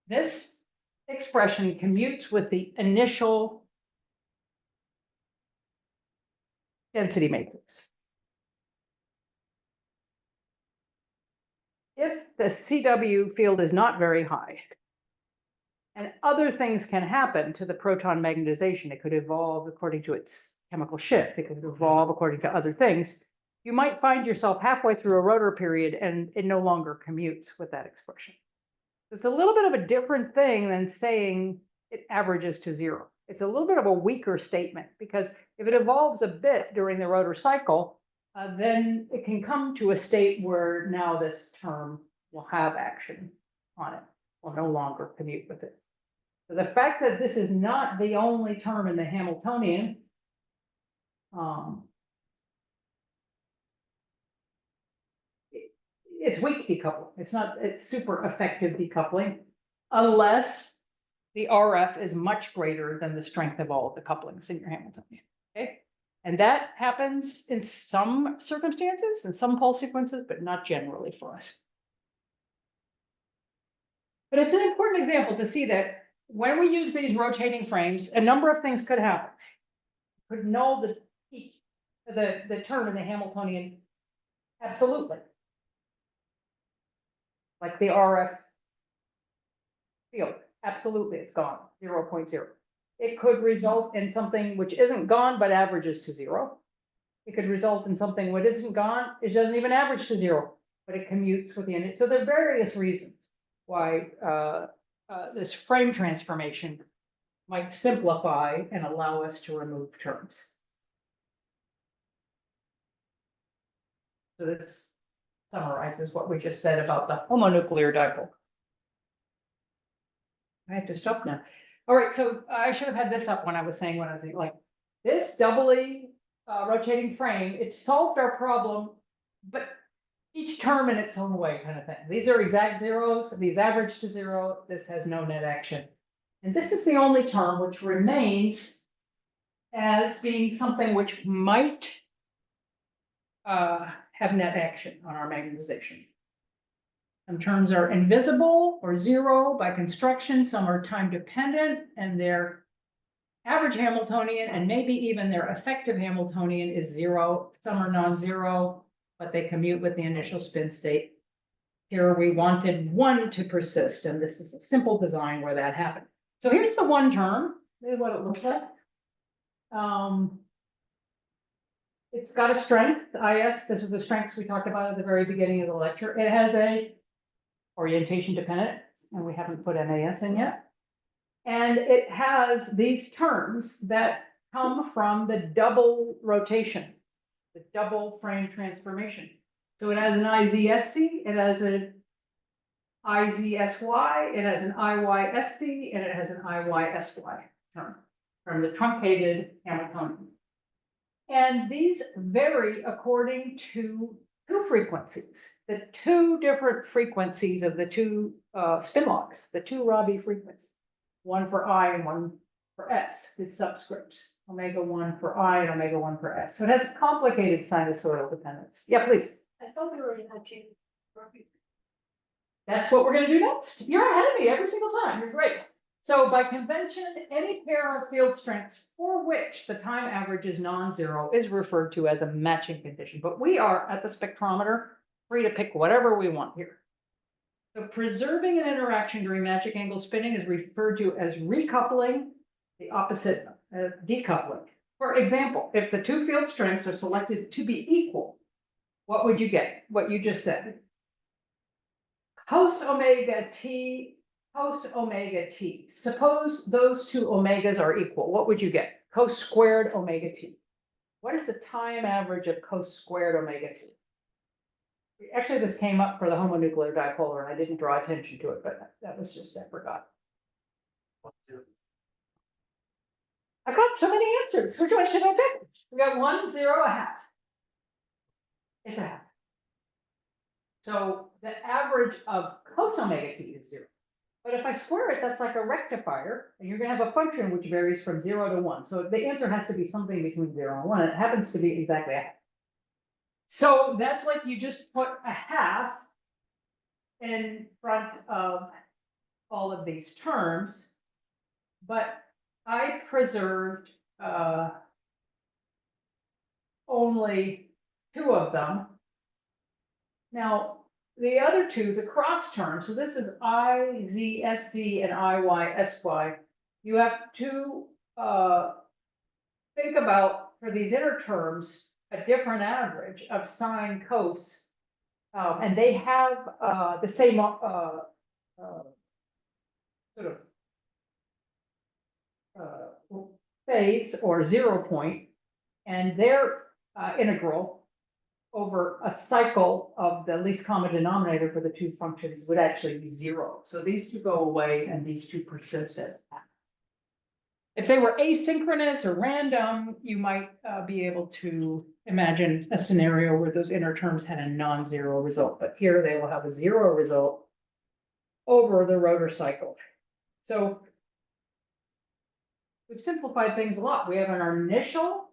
This expression commutes with the initial density matrix. If the CW field is not very high, and other things can happen to the proton magnetization, it could evolve according to its chemical shift, it could evolve according to other things, you might find yourself halfway through a rotor period and it no longer commutes with that expression. It's a little bit of a different thing than saying it averages to zero. It's a little bit of a weaker statement because if it evolves a bit during the rotor cycle, then it can come to a state where now this term will have action on it, will no longer commute with it. So the fact that this is not the only term in the Hamiltonian, it's weak decoupling. It's super effective decoupling, unless the RF is much greater than the strength of all of the couplings in your Hamiltonian, okay? And that happens in some circumstances, in some pulse sequences, but not generally for us. But it's an important example to see that when we use these rotating frames, a number of things could happen. Could null the term in the Hamiltonian, absolutely. Like the RF field, absolutely, it's gone, 0.0. It could result in something which isn't gone, but averages to zero. It could result in something which isn't gone, it doesn't even average to zero, but it commutes with the end. So there are various reasons why this frame transformation might simplify and allow us to remove terms. So this summarizes what we just said about the homonuclear dipole. I have to stop now. All right, so I should have had this up when I was saying like this doubly rotating frame, it solved our problem, but each term in its own way kind of thing. These are exact zeros, these average to zero, this has no net action. And this is the only term which remains as being something which might have net action on our magnetization. Some terms are invisible or zero by construction, some are time dependent, and their average Hamiltonian and maybe even their effective Hamiltonian is zero. Some are non-zero, but they commute with the initial spin state. Here we wanted one to persist, and this is a simple design where that happened. So here's the one term, this is what it looks like. It's got a strength, IS, this is the strengths we talked about at the very beginning of the lecture. It has a orientation dependent, and we haven't put MAS in yet. And it has these terms that come from the double rotation, the double frame transformation. So it has an IZSC, it has an IZSY, it has an IYSC, and it has an IYSY term from the truncated Hamiltonian. And these vary according to two frequencies, the two different frequencies of the two spin locks, the two Rabi frequencies, one for I and one for S, the subscripts, omega-1 for I and omega-1 for S. So it has complicated sinusoidal dependence. Yeah, please. I thought we already had you. That's what we're going to do next. You're ahead of me every single time. You're great. So by convention, any pair of field strengths for which the time average is non-zero is referred to as a matching condition. But we are at the spectrometer free to pick whatever we want here. So preserving an interaction during magic angle spinning is referred to as recoupling, the opposite of decoupling. For example, if the two field strengths are selected to be equal, what would you get? What you just said. Cos omega t, cos omega t. Suppose those two omegas are equal. What would you get? Cos squared omega t. What is the time average of cos squared omega t? Actually, this came up for the homonuclear dipolar, and I didn't draw attention to it, but that was just, I forgot. I got so many answers. Which one should I pick? We got 1, 0, a half. It's a half. So the average of cos omega t is 0. But if I square it, that's like a rectifier, and you're going to have a function which varies from 0 to 1. So the answer has to be something between 0 and 1. It happens to be exactly a half. So that's like you just put a half in front of all of these terms, but I preserved, only two of them. Now, the other two, the cross terms, so this is IZSC and IYSY. You have to, think about, for these inner terms, a different average of sine, cos. And they have, the same, sort of, phase or 0 point, and their integral over a cycle of the least common denominator for the two functions would actually be 0. So these two go away and these two persist as. If they were asynchronous or random, you might be able to imagine a scenario where those inner terms had a non-zero result, but here they will have a 0 result over the rotor cycle. So we've simplified things a lot. We have an initial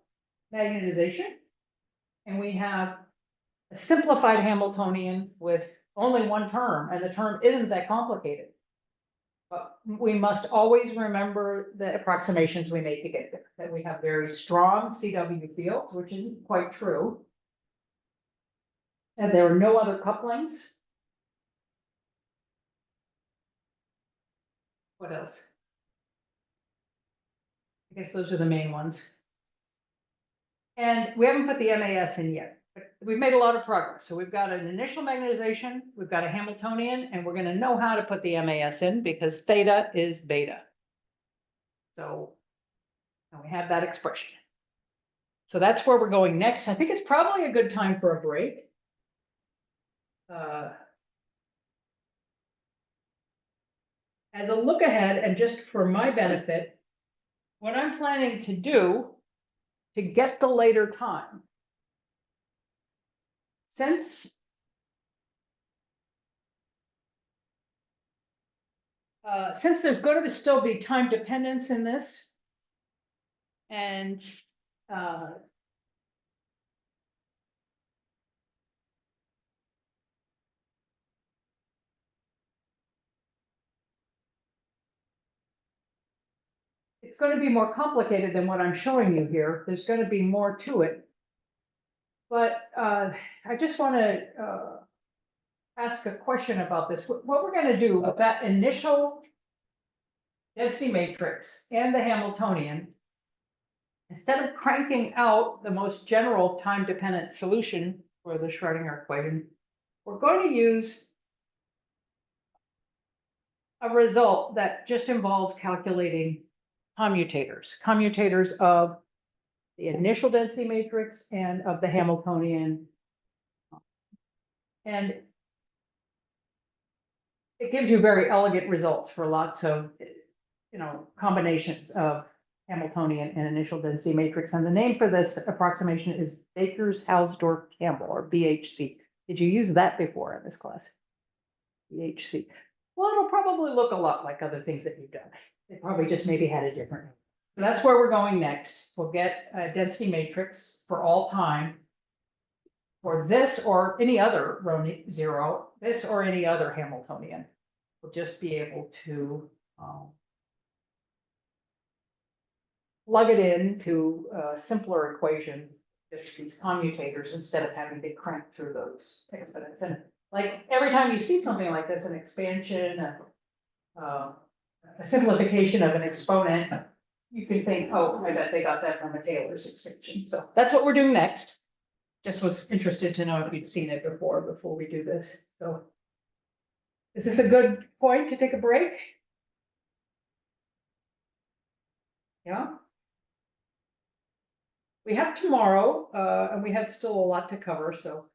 magnetization, and we have a simplified Hamiltonian with only one term, and the term isn't that complicated. But we must always remember the approximations we made to get there, that we have very strong CW fields, which isn't quite true. And there are no other couplings. What else? I guess those are the main ones. And we haven't put the MAS in yet, but we've made a lot of progress. So we've got an initial magnetization, we've got a Hamiltonian, and we're going to know how to put the MAS in because theta is beta. So now we have that expression. So that's where we're going next. I think it's probably a good time for a break. As a look ahead, and just for my benefit, what I'm planning to do to get the later time, since there's going to still be time dependence in this, and it's going to be more complicated than what I'm showing you here. There's going to be more to it. But I just want to ask a question about this. What we're going to do with that initial density matrix and the Hamiltonian, instead of cranking out the most general time-dependent solution for the Schrödinger equation, we're going to use a result that just involves calculating commutators of the initial density matrix and of the Hamiltonian. And it gives you very elegant results for lots of, combinations of Hamiltonian and initial density matrix. And the name for this approximation is Bakers-Hausdorff-Campbell, or BHC. Did you use that before in this class? BHC. Well, it'll probably look a lot like other things that you've done. It probably just maybe had a different name. So that's where we're going next. We'll get a density matrix for all time for this or any other rho 0, this or any other Hamiltonian. We'll just be able to plug it into a simpler equation, just these commutators, instead of having to crank through those exponents. And like every time you see something like this, an expansion, a simplification of an exponent, you can think, oh, I bet they got that from a Taylor's extension. So that's what we're doing next. Just was interested to know if you'd seen it before we do this. So is this a good point to take a break? Yeah. We have tomorrow, and we have still a lot to cover, so